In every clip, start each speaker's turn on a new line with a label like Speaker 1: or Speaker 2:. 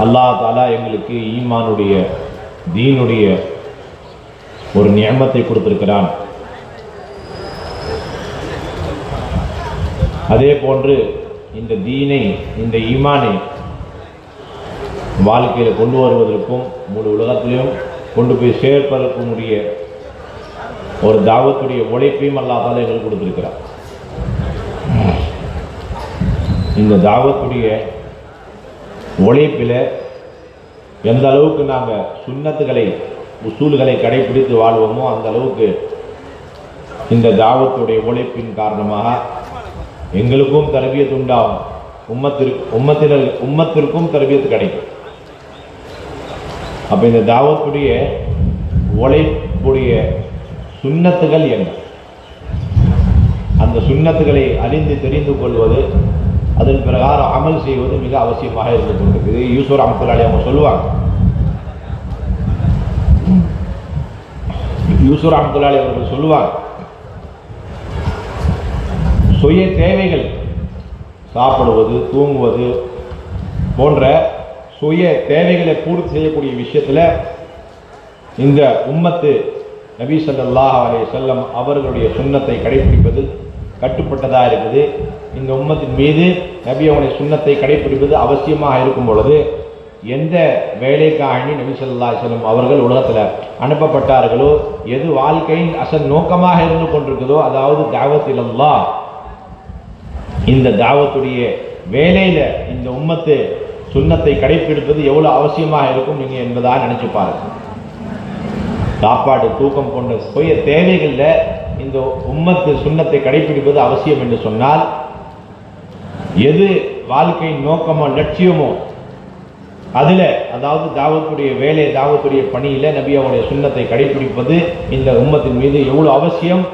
Speaker 1: அல்லாஹ் தஆலா எங்களுக்கு ஈமானுடைய தீனுடைய ஒரு நியமத்தை கொடுத்திருக்கிறான். அதே போன்று இந்த தீனை, இந்த ஈமானை வாழ்க்கையில் கொண்டு வருவதற்கும் முழு உலகத்திலும் கொண்டு போய் சேர்ப்பதற்கும் உரிய ஒரு தாவத்துடைய உழைப்பையும் அல்லாஹ் தஆலா எங்களுக்கு கொடுத்திருக்கிறார். இந்த தாவத்துடைய உழைப்பில் எந்த அளவுக்கு நாங்கள் சுன்னத்துகளை உசூல்களை கடைபிடித்து வாழ்வோமோ அந்த அளவுக்கு இந்த தாவத்துடைய உழைப்பின் காரணமாக எங்களுக்கும் தர்பியத் உண்டாகும், உம்மத்திற்கும் தர்பியத் கிடைக்கும். அப்போ இந்த தாவத்துடைய உழைப்புடைய சுன்னத்துகள் என்ன, அந்த சுன்னத்துகளை அறிந்து தெரிந்து கொள்வது, அதன் பிரகாரம் அமல் செய்வது மிக அவசியமாக இருந்து கொண்டிருக்குது. யூசுப் ரஹ்மத்துல்லாஹி அவங்க சொல்லுவாங்க, யூசுப் ரஹ்மத்துல்லாஹி அவர்கள் சொல்லுவாங்க, சுய தேவைகள் சாப்பிடுவது, தூங்குவது போன்ற சுய தேவைகளை பூர்த்தி செய்யக்கூடிய விஷயத்தில் இந்த உம்மத்து நபி ஸல்லல்லாஹு அலைஹி வஸல்லம் அவர்களுடைய சுன்னத்தை கடைபிடிப்பது கட்டுப்பட்டதாக இருக்குது. இந்த உம்மத்தின் மீது நபி அவனுடைய சுன்னத்தை கடைபிடிப்பது அவசியமாக இருக்கும் பொழுது எந்த வேலைக்காக நபி ஸல்லல்லாஹு அலைஹி வஸல்லம் அவர்கள் உலகத்தில் அனுப்பப்பட்டார்களோ, எது வாழ்க்கையின் அசல் நோக்கமாக இருந்து கொண்டிருக்குதோ, அதாவது தாவத் இலல்லாஹ், இந்த தாவத்துடைய வேலையில் இந்த உம்மத்து சுன்னத்தை கடைபிடிப்பது எவ்வளோ அவசியமாக இருக்கும் நீங்கள் என்பதாக நினைச்சு பாருங்க. சாப்பாடு, தூக்கம் போன்ற சுய தேவைகளில் இந்த உம்மத்து சுன்னத்தை கடைபிடிப்பது அவசியம் என்று சொன்னால், எது வாழ்க்கையின் நோக்கமோ லட்சியமோ அதில், அதாவது தாவத்துடைய வேலை, தாவத்துடைய பணியில் நபி அவருடைய சுன்னத்தை கடைபிடிப்பது இந்த உம்மத்தின் மீது எவ்வளோ அவசியம்,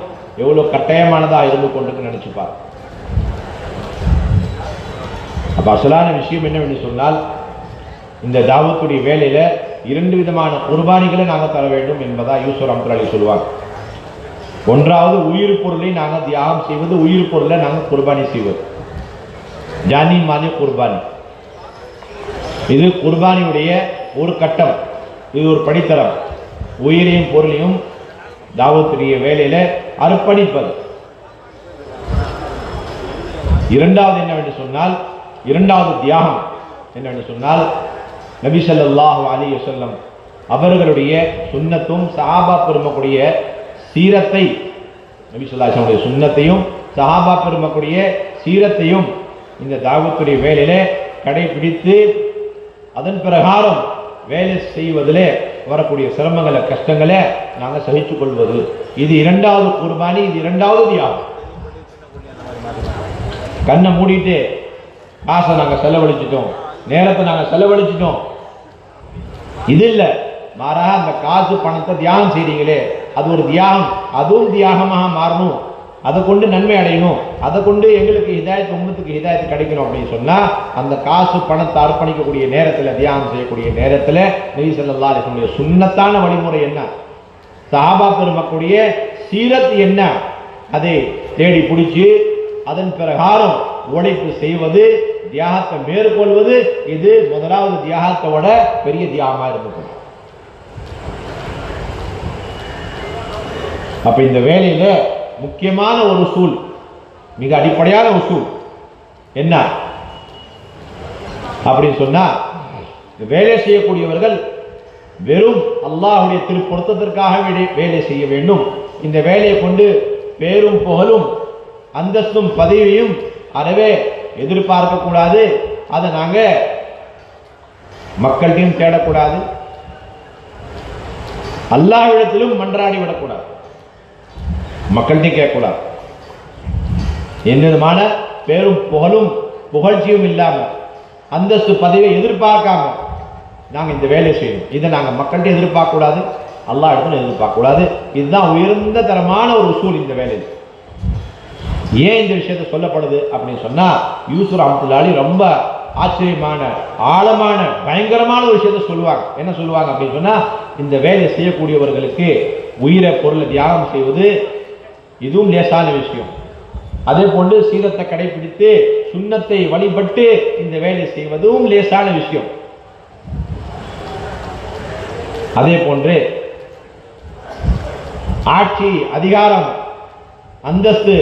Speaker 1: எவ்வளோ கட்டாயமானதாக இருந்து கொண்டு நினைச்சுப்பார். அப்போ அசலான விஷயம் என்னவென்று சொன்னால், இந்த தாவத்துடைய வேலையில் 2 விதமான குர்பானிகளை நாங்கள் தர வேண்டும் என்பதா யூசுப் ரஹ்மத்துல்லாஹி சொல்லுவாங்க. ஒன்றாவது உயிர் பொருளை நாங்கள் தியாகம் செய்வது, உயிர் பொருளை நாங்கள் குர்பானி செய்வது, ஜானி மானி குர்பானி. இது குர்பானியுடைய ஒரு கட்டம், இது ஒரு படித்தரம். உயிரையும் பொருளையும் தாவத்துடைய வேலையில அர்ப்பணிப்பது. இரண்டாவது என்னவென்று சொன்னால், இரண்டாவது தியாகம் என்னவென்று சொன்னால், நபி ஸல்லல்லாஹு அலைஹி வஸல்லம் அவர்களுடைய சுன்னத்தும் சஹாபா பெருமக்குடைய சீரத்தை, நபி ஸல்லல்லாஹு அலைஹி வஸல்லம் சுன்னத்தையும் சஹாபா பெருமக்குடைய சீரத்தையும் இந்த தாவத்துடைய வேலையில கடைபிடித்து அதன் பிரகாரம் வேலை செய்வதிலே வரக்கூடிய சிரமங்களை, கஷ்டங்களை நாங்கள் சகித்துக் கொள்வது, இது இரண்டாவது குர்பானி, இது இரண்டாவது தியாகம். கண்ணை மூடிட்டு காசை நாங்கள் செலவழிச்சிட்டோம், நேரத்தை நாங்கள் செலவழிச்சிட்டோம், இது இல்லை. மாறாக அந்த காசு பணத்தை தியாகம் செய்றீங்களே, அது ஒரு தியாகம், அதுவும் தியாகமாக மாறணும், அதை கொண்டு நன்மை அடையணும், அதை கொண்டு எங்களுக்கு ஹிதாயத், உம்மத்துக்கு ஹிதாயத் கிடைக்கணும் அப்படின்னு சொன்னால், அந்த காசு பணத்தை அர்ப்பணிக்கக்கூடிய நேரத்தில், தியாகம் செய்யக்கூடிய நேரத்தில் நபி ஸல்லல்லாஹு அலைஹி வஸல்லம் சுன்னத்தான வழிமுறை என்ன, சஹாபா பெருமக்குடைய சீரத் என்ன, அதை தேடி பிடிச்சி அதன் பிரகாரம் உழைப்பு செய்வது, தியாகத்தை மேற்கொள்வது, இது முதலாவது தியாகத்தோட பெரிய தியாகமாக இருந்தது. அப்ப இந்த வேலையில முக்கியமான ஒரு உசூல், மிக அடிப்படையான உசூல் என்ன அப்படின்னு சொன்னா, வேலை செய்யக்கூடியவர்கள் வெறும் அல்லாஹ்வுடைய திருப்பொருத்தத்திற்காக வேலை செய்ய வேண்டும். இந்த வேலையை கொண்டு பேரும் புகழும் அந்தஸ்தும் பதவியும் அறவே எதிர்பார்க்க கூடாது. அதை நாங்கள் மக்கள்கிட்டையும் தேடக்கூடாது, அல்லாஹ்விடத்திலும் மன்றாடி விடக்கூடாது, மக்கள்கிட்டையும் கேட்கக்கூடாது. எந்த விதமான பேரும் புகழும் புகழ்ச்சியும் இல்லாமல், அந்தஸ்து பதவியை எதிர்பார்க்காம நாங்கள் இந்த வேலையை செய்யணும். இதை நாங்கள் மக்கள்கிட்ட எதிர்பார்க்கக்கூடாது, அல்லாஹ் இடத்துல எதிர்பார்க்கக்கூடாது. இதுதான் உயர்ந்த தரமான ஒரு உசூல் இந்த வேலையில். ஏன் இந்த விஷயத்தை சொல்லப்படுது அப்படின்னு சொன்னா, யூசுப் ரஹ்மத்துல்லாஹி ரொம்ப ஆச்சரியமான, ஆழமான, பயங்கரமான ஒரு விஷயத்தை சொல்லுவாங்க. என்ன சொல்லுவாங்க அப்படின்னு சொன்னா, இந்த வேலை செய்யக்கூடியவர்களுக்கு உயிரை பொருளை தியாகம் செய்வது இதுவும் லேசான விஷயம். அதே போன்று சீரத்தை கடைபிடித்து சுன்னத்தை வழிபட்டு இந்த வேலை செய்வதும் லேசான விஷயம். அதே போன்று ஆட்சி, அதிகாரம், அந்தஸ்து,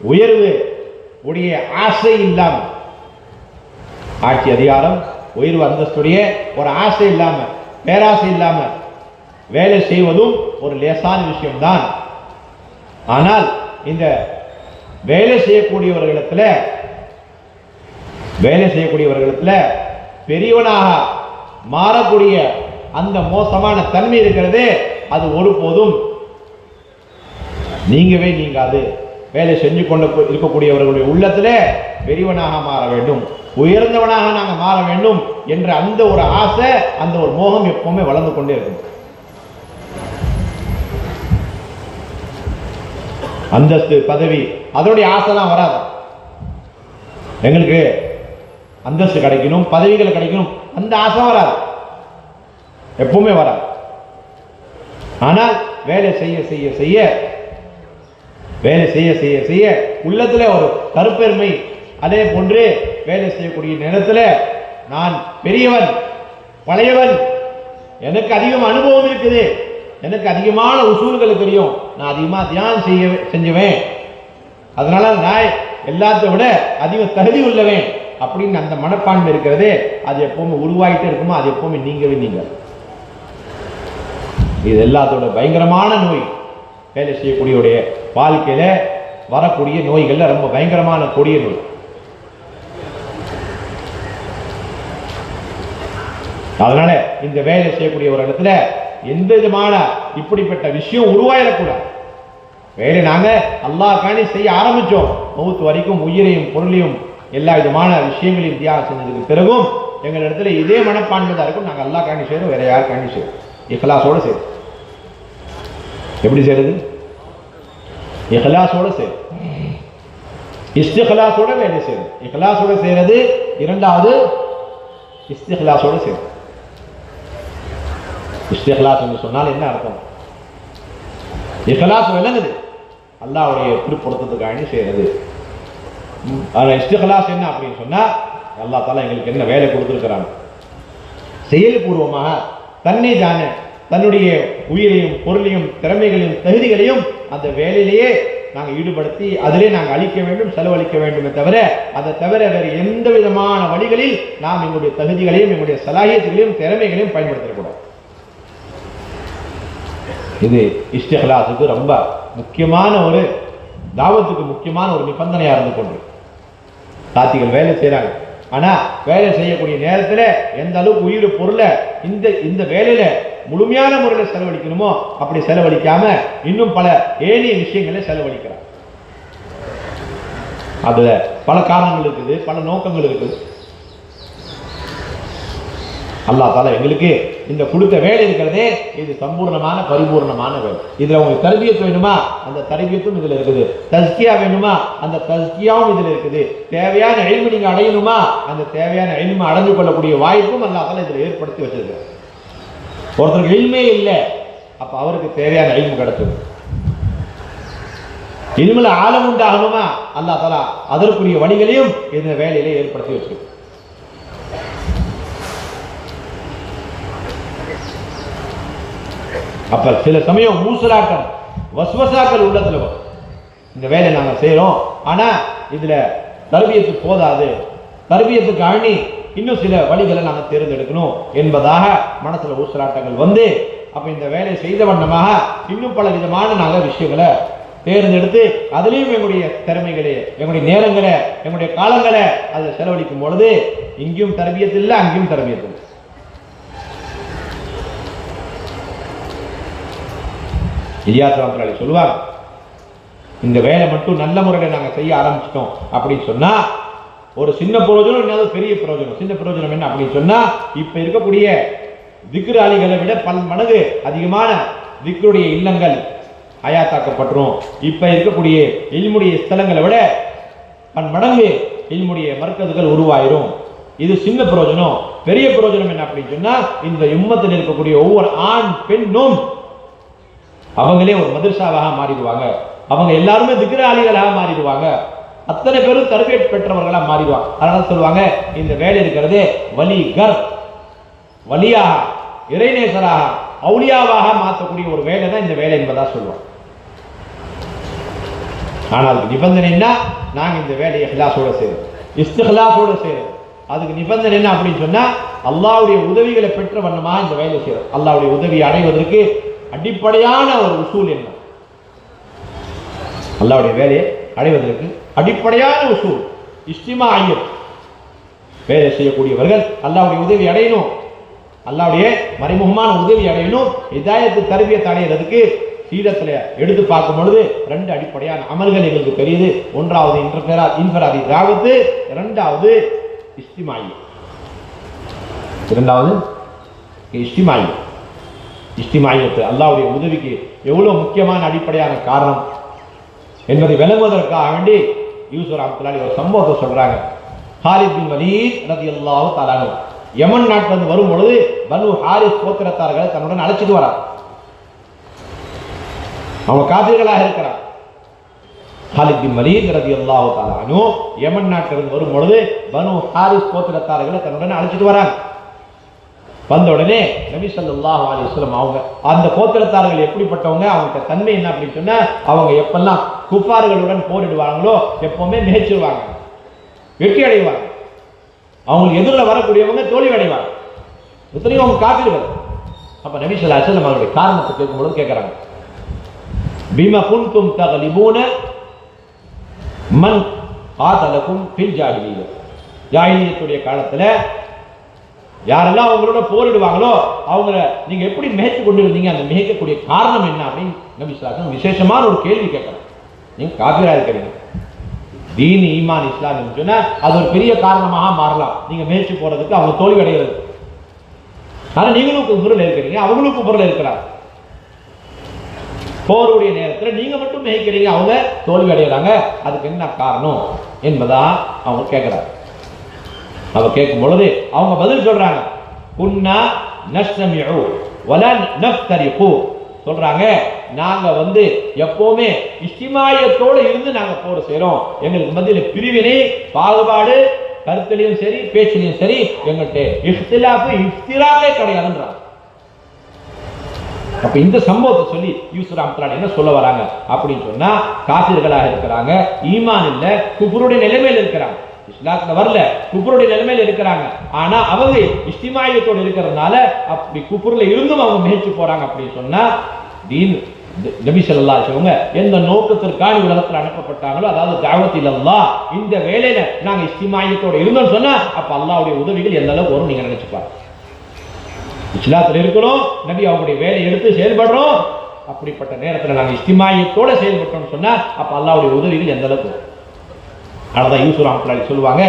Speaker 1: உயர்வு உடைய ஆசை இல்லாம, ஆட்சி, அதிகாரம், உயர்வு, அந்தஸ்துடைய ஒரு ஆசை இல்லாம, பேராசை இல்லாம வேலை செய்வதும் ஒரு லேசான விஷயம்தான். ஆனால் இந்த வேலை செய்யக்கூடியவர்களிடத்துல பெரியவனாக மாறக்கூடிய அந்த மோசமான தன்மை இருக்கிறது, அது ஒருபோதும் நீங்காது. வேலை செஞ்சு கொண்டு இருக்கக்கூடியவர்களுடைய உள்ளத்துல பெரியவனாக மாற வேண்டும், உயர்ந்தவனாக நாங்கள் மாற வேண்டும் என்ற அந்த ஒரு ஆசை, அந்த ஒரு மோகம் எப்பவுமே வளர்ந்து கொண்டே இருக்கும். அந்தஸ்து, பதவி, அதனுடைய ஆசை தான் வராது. எங்களுக்கு அந்தஸ்து கிடைக்கணும், பதவிகள் கிடைக்கணும், அந்த ஆசை வராது, எப்பவுமே வராது. ஆனால் வேலை செய்ய செய்ய செய்ய உள்ளத்துல ஒரு கருப்பெருமை, அதே போன்று வேலை செய்யக்கூடிய நேரத்தில் நான் பெரியவன், பழையவன், எனக்கு அதிகம் அனுபவம் இருக்குது, எனக்கு அதிகமான உசூல்கள் தெரியும், நான் அதிகமாக தியானம் செஞ்சுவேன், அதனால நான் எல்லாத்த விட அதிக தகுதி உள்ளவன் அப்படின்னு அந்த மனப்பான்மை இருக்கிறது, அது எப்பவுமே உருவாகிட்டே இருக்குமோ, அது எப்பவுமே நீங்கவே நீங்க. இது எல்லாத்தோட பயங்கரமான நோய். வேலை செய்யக்கூடிய வாழ்க்கையில வரக்கூடிய நோய்கள்ல ரொம்ப பயங்கரமான கொடிய நோய். அதனால இந்த வேலை செய்யக்கூடிய ஒரு இடத்துல எந்த விதமான இப்படிப்பட்ட விஷயம் உருவாயிடக்கூடாது. வேலை நாங்க அல்லாஹ்காண்டி செய்ய ஆரம்பிச்சோம், மௌத் வரைக்கும் உயிரையும் பொருளையும் எல்லா விதமான விஷயங்களையும் தியாகம் செஞ்சதுக்கு பிறகும் எங்களிடத்துல இதே மனப்பான்மை தான் இருக்கும். நாங்கள் அல்லாஹ்காண்டி செய்யறோம், வேற யாருக்காண்டி செய்யறோம், இஹ்லாஸோட செய்யறோம். எப்படி செய்யறது? இஹ்லாஸோட செய்யறோம், இஸ்திக்லாஸோட வேலை செய்யணும். இஹ்லாஸோட செய்யறது இரண்டாவது, இஸ்திக்லாஸோட செய்யணும். இஸ்திக்லாஸ் என்று சொன்னால் என்ன அர்த்தம்? இஹ்லாஸ் விளங்குது, அல்லாஹ்வுடைய திருப்பொருத்தத்துக்காக செய்யறது. இஸ்திக்லாஸ் என்ன அப்படின்னு சொன்னா, அல்லாஹ் தஆலா எங்களுக்கு என்ன வேலை கொடுத்திருக்கிறாங்க, செயல்பூர்வமாக தன்னை தானே தன்னுடைய உயிரையும் பொருளையும் திறமைகளையும் தகுதிகளையும் அந்த வேலையிலேயே நாங்கள் ஈடுபடுத்தி அதிலே நாங்கள் அளிக்க வேண்டும், செலவழிக்க வேண்டுமே தவிர அதை தவிர வேறு எந்த விதமான வழிகளில் நாம் எங்களுடைய தகுதிகளையும் எங்களுடைய சலாஹியத்துகளையும் திறமைகளையும் பயன்படுத்தக்கூடாது. இது இஸ்திக்லாஸுக்கு ரொம்ப முக்கியமான ஒரு தாவத்துக்கு முக்கியமான ஒரு நிபந்தனையா இருந்து கொண்டு சாத்திகள் வேலை செய்யறாங்க. ஆனா வேலை செய்யக்கூடிய நேரத்தில் எந்த அளவுக்கு உயிர் பொருளை இந்த வேலையில முழுமையான முறையில் செலவழிக்கணுமோ அப்படி செலவழிக்காம இன்னும் பல ஏனைய விஷயங்களை செலவழிக்கிறார். அதுல பல காரணங்கள் இருக்குது, பல நோக்கங்கள் இருக்குது. அல்லாஹ் தஆலா எங்களுக்கு இந்த கொடுத்த வேலை இருக்கிறதே இது சம்பூர்ணமான பரிபூர்ணமான வேலை. இதுல உங்களுக்கு தர்பியத் வேணுமா, அந்த தர்பியத்தும் இதுல இருக்குது. தஸ்கியா வேணுமா, அந்த தஸ்கியாவும் இதுல இருக்குது. தேவையான இல்மு நீங்க அடையணுமா, அந்த தேவையான இல்மு அடைந்து கொள்ளக்கூடிய வாய்ப்பும் அல்லாஹ் தஆலா இதுல ஏற்படுத்தி வச்சிருக்கார். ஒருத்தருக்கு இல்மே இல்லை, அப்ப அவருக்கு தேவையான இல்மு கிடைச்சது. இல்முல ஆழம் உண்டாகணுமா, அல்லாஹ் தஆலா அதற்குரிய வழிகளையும் இந்த வேலையிலே ஏற்படுத்தி வச்சிருக்கு. அப்ப சில சமயம் மூசலாட்டம், வஸ்வசாக்கள் உள்ளத்துல வரும். இந்த வேலை நாங்க செய்யறோம், ஆனா இதுல தர்பியத்து போதாது, தர்பியத்துக்கு அணி இன்னும் சில வழிகளை நாங்க தேர்ந்தெடுக்கணும் என்பதாக மனசுல ஊசலாட்டங்கள் வந்து, அப்ப இந்த வேலை செய்த வண்ணமாக இன்னும் பல விதமான நாங்க விஷயங்களை தேர்ந்தெடுத்து அதுலேயும் எங்களுடைய திறமைகளை, எங்களுடைய நேரங்களை, எங்களுடைய காலங்களை அதை செலவழிக்கும் பொழுது இங்கேயும் தர்பியத்து இல்லை, அங்கேயும் தர்பியத்து இல்லை. இலியாஸ் ரஹ்மத்துல்லாஹி சொல்லுவாங்க, இந்த வேலை மட்டும் நல்ல முறையில் நாங்கள் செய்ய ஆரம்பிச்சிட்டோம் அப்படின்னு சொன்னா ஒரு சின்ன பிரயோஜனம், இன்னும் பெரிய பிரயோஜனம். சின்ன பிரயோஜனம் என்ன அப்படின்னு சொன்னா, இப்ப இருக்கக்கூடிய திக்ராளிகளை விட பல மடங்கு அதிகமான திக்ருடைய இல்லங்கள் ஆயாத்தாக்கப்பட்டுரும். இப்ப இருக்கக்கூடிய இல்முடைய ஸ்தலங்களை விட பன்மடங்கு இல்முடைய மர்க்கதுகள் உருவாயிரும். இது சின்ன பிரயோஜனம். பெரிய பிரயோஜனம் என்ன அப்படின்னு சொன்னா, இந்த உம்மத்தில் இருக்கக்கூடிய ஒவ்வொரு ஆண் பெண்ணும் அவங்களே ஒரு மதரசாவாக மாறிடுவாங்க, அவங்க எல்லாருமே திக்ராளிகளாக மாறிடுவாங்க, அத்தனை பேரும் தர்பியத் பெற்றவர்களாக மாறிடுவாங்க. அதனால சொல்லுவாங்க, இந்த வேலை இருக்கிறதே வலிகர், வலியாக இறைநேசராக அவுலியாவாக மாற்றக்கூடிய ஒரு வேலை தான் இந்த வேலை என்பதா சொல்லுவோம். ஆனால் அதுக்கு நிபந்தனை என்ன? நாங்கள் இந்த வேலையை இஹ்லாஸோட செய்யறோம், இஸ்திஹ்லாஸோட செய்யறோம். அதுக்கு நிபந்தனை என்ன அப்படின்னு சொன்னா, அல்லாஹ்வுடைய உதவிகளை பெற்ற வண்ணமா இந்த வேலை செய்யறோம். அல்லாஹ்வுடைய உதவி அடைவதற்கு அடிப்படையான ஒரு உசூல் என்ன? அல்லாஹ்வுடைய வேலையை அடைவதற்கு அடிப்படையான உசூல் இஸ்திமாஇய்யத். வேலை செய்யக்கூடியவர்கள் அல்லாஹ்வுடைய உதவி அடையணும், அல்லாஹ்வுடைய மறைமுகமான உதவி அடையணும். ஹிதாயத்து தர்பியத் அடையிறதுக்கு சீரத்தில் எடுத்து பார்க்கும் பொழுது 2 அடிப்படையான அமல்கள் எங்களுக்கு தெரியுது. ஒன்றாவது இன்ஃபராதி தாவத்து, இரண்டாவது இஸ்திமாஇய்யத். இரண்டாவது இஸ்திமாஇய்யத். இஸ்திமாஇய்யத் அல்லாஹ்வுடைய உதவிக்கு எவ்வளவு முக்கியமான அடிப்படையான காரணம் என்பதை விளங்குவதற்காக வேண்டி யூசுப் ரஹ்மத்துல்லாஹி ஒரு சம்பவத்தை சொல்றாங்க. ஹாலித் பின் வலீத் ரலியல்லாஹு தஆலா அன்ஹு யமன் நாட்டிலிருந்து வரும் பொழுது பனு ஹாரிஸ் கோத்திரத்தார்களை தன்னுடன் அழைச்சிட்டு வரார். அவங்க காபிர்களாக இருக்கிறார். ஹாலித் பின் வலீத் ரலியல்லாஹு தஆலா அன்ஹு யமன் நாட்டிலிருந்து வரும் பொழுது பனு ஹாரிஸ் கோத்திரத்தார்களை தன்னுடன் அழைச்சிட்டு வராங்க. வந்த உடனே நபி ஸல்லல்லாஹு அலைஹி வஸல்லம் அவங்க அந்த கோத்திரத்தார்கள் எப்படிப்பட்டவங்க, அவங்க தன்மை என்ன அப்படின்னு சொன்னா, அவங்க எப்பெல்லாம் குஃபார்களுடன் போரிடுவாங்களோ எப்பவுமே மிகச்சிருவாங்க, வெற்றி அடைவாங்க. அவங்களுக்கு எதிரில் வரக்கூடியவங்க தோல்வி அடைவாங்க. இத்தனையும் அவங்க காப்பீர்கள். அப்ப நபி ஸல்லல்லாஹு அலைஹி வஸல்லம் அவருடைய காரணத்தை கேட்கும்போது கேட்கிறாங்க, பிமா குன்தும் தக்லிபூன மன் காதலக்கும் ஃபில் ஜாஹிலிய்யா. ஜாஹிலியத்துடைய காலத்துல யாரெல்லாம் அவங்களோட போரிடுவாங்களோ அவங்கள நீங்க எப்படி மிகைத்து கொண்டு இருந்தீங்க, அந்த மிகைக்கக்கூடிய காரணம் என்ன அப்படின்னு நபி ஸல்லல்லாஹு அலைஹி வஸல்லம் விசேஷமான ஒரு கேள்வி கேட்கிறாங்க. நீங்க காபிரா இருக்கிறீங்க, தீன் ஈமான் இஸ்லாம் சொன்னா அது ஒரு பெரிய காரணமாக மாறலாம் நீங்க முயற்சி போறதுக்கு, அவங்க தோல்வி அடைகிறது. ஆனா நீங்களும் குஃப்ரில் இருக்கிறீங்க, அவங்களும் குஃப்ரில் இருக்கிறாங்க. போருடைய நேரத்தில் நீங்க மட்டும் மிகைக்கிறீங்க, அவங்க தோல்வி அடைகிறாங்க. அதுக்கு என்ன காரணம் என்பதா அவங்க கேட்கிறாங்க. அவ கேட்கும் பொழுது அவங்க பதில் சொல்றாங்க, குன்னா நஸ்தமிஉ வலா நஃப்தரிகு. சொல்றாங்க, நாங்க எப்பவுமே இஸ்திமாயத்தோடு இருந்து நாங்க போர் செய்றோம். எங்களுக்கு மத்தியில் பிரிவினை பாகுபாடு கருத்திலையும் சரி பேச்சிலையும் சரி எங்கள்கிட்ட இஃப்திலாஃப் இஃப்திராகே கிடையாதுன்றாங்க. அப்ப இந்த சம்பவத்தை சொல்லி யூசுப் ரஹ்மத்துல்லாஹி என்ன சொல்ல வராங்க அப்படின்னு சொன்னா, காபிர்களாக இருக்கிறாங்க, ஈமான் இல்ல, குஃப்ருடைய நிலைமையில் இருக்கிறாங்க, இஸ்லாத்துல வரல, குஃப்ருடைய நிலைமையில இருக்கிறாங்க. ஆனா அவங்க இஸ்திமாயியத்தோடு இருக்கிறதுனால அப்படி குஃப்ர்ல இருந்தும் அவங்க மிகச்சு போறாங்க அப்படின்னு சொன்னா, தீன் நபி ஸல்லல்லாஹு அலைஹி வஸல்லம் எந்த நோக்கத்திற்காக உலகத்தில் அனுப்பப்பட்டாங்களோ, அதாவது தஅவத் இலல்லாஹ், இந்த வேலையில நாங்க இஸ்திமாயியத்தோடு இருந்தோம்னு சொன்னா அப்ப அல்லாஹ்வுடைய உதவிகள் எந்த அளவுக்கு வரும் நீங்க நினைச்சு பாருங்க. இஸ்லாத்தில் இருக்கணும், நபி அவங்களுடைய வேலையை எடுத்து செயல்படுறோம், அப்படிப்பட்ட நேரத்தில் நாங்கள் இஸ்திமாயியத்தோட செயல்பட்டோம்னு சொன்னா அப்ப அல்லாஹ்வுடைய உதவிகள் எந்த அளவுக்கு வரும். அதனாலதான் யூசுப் ரஹ்மத்துல்லாஹி சொல்லுவாங்க,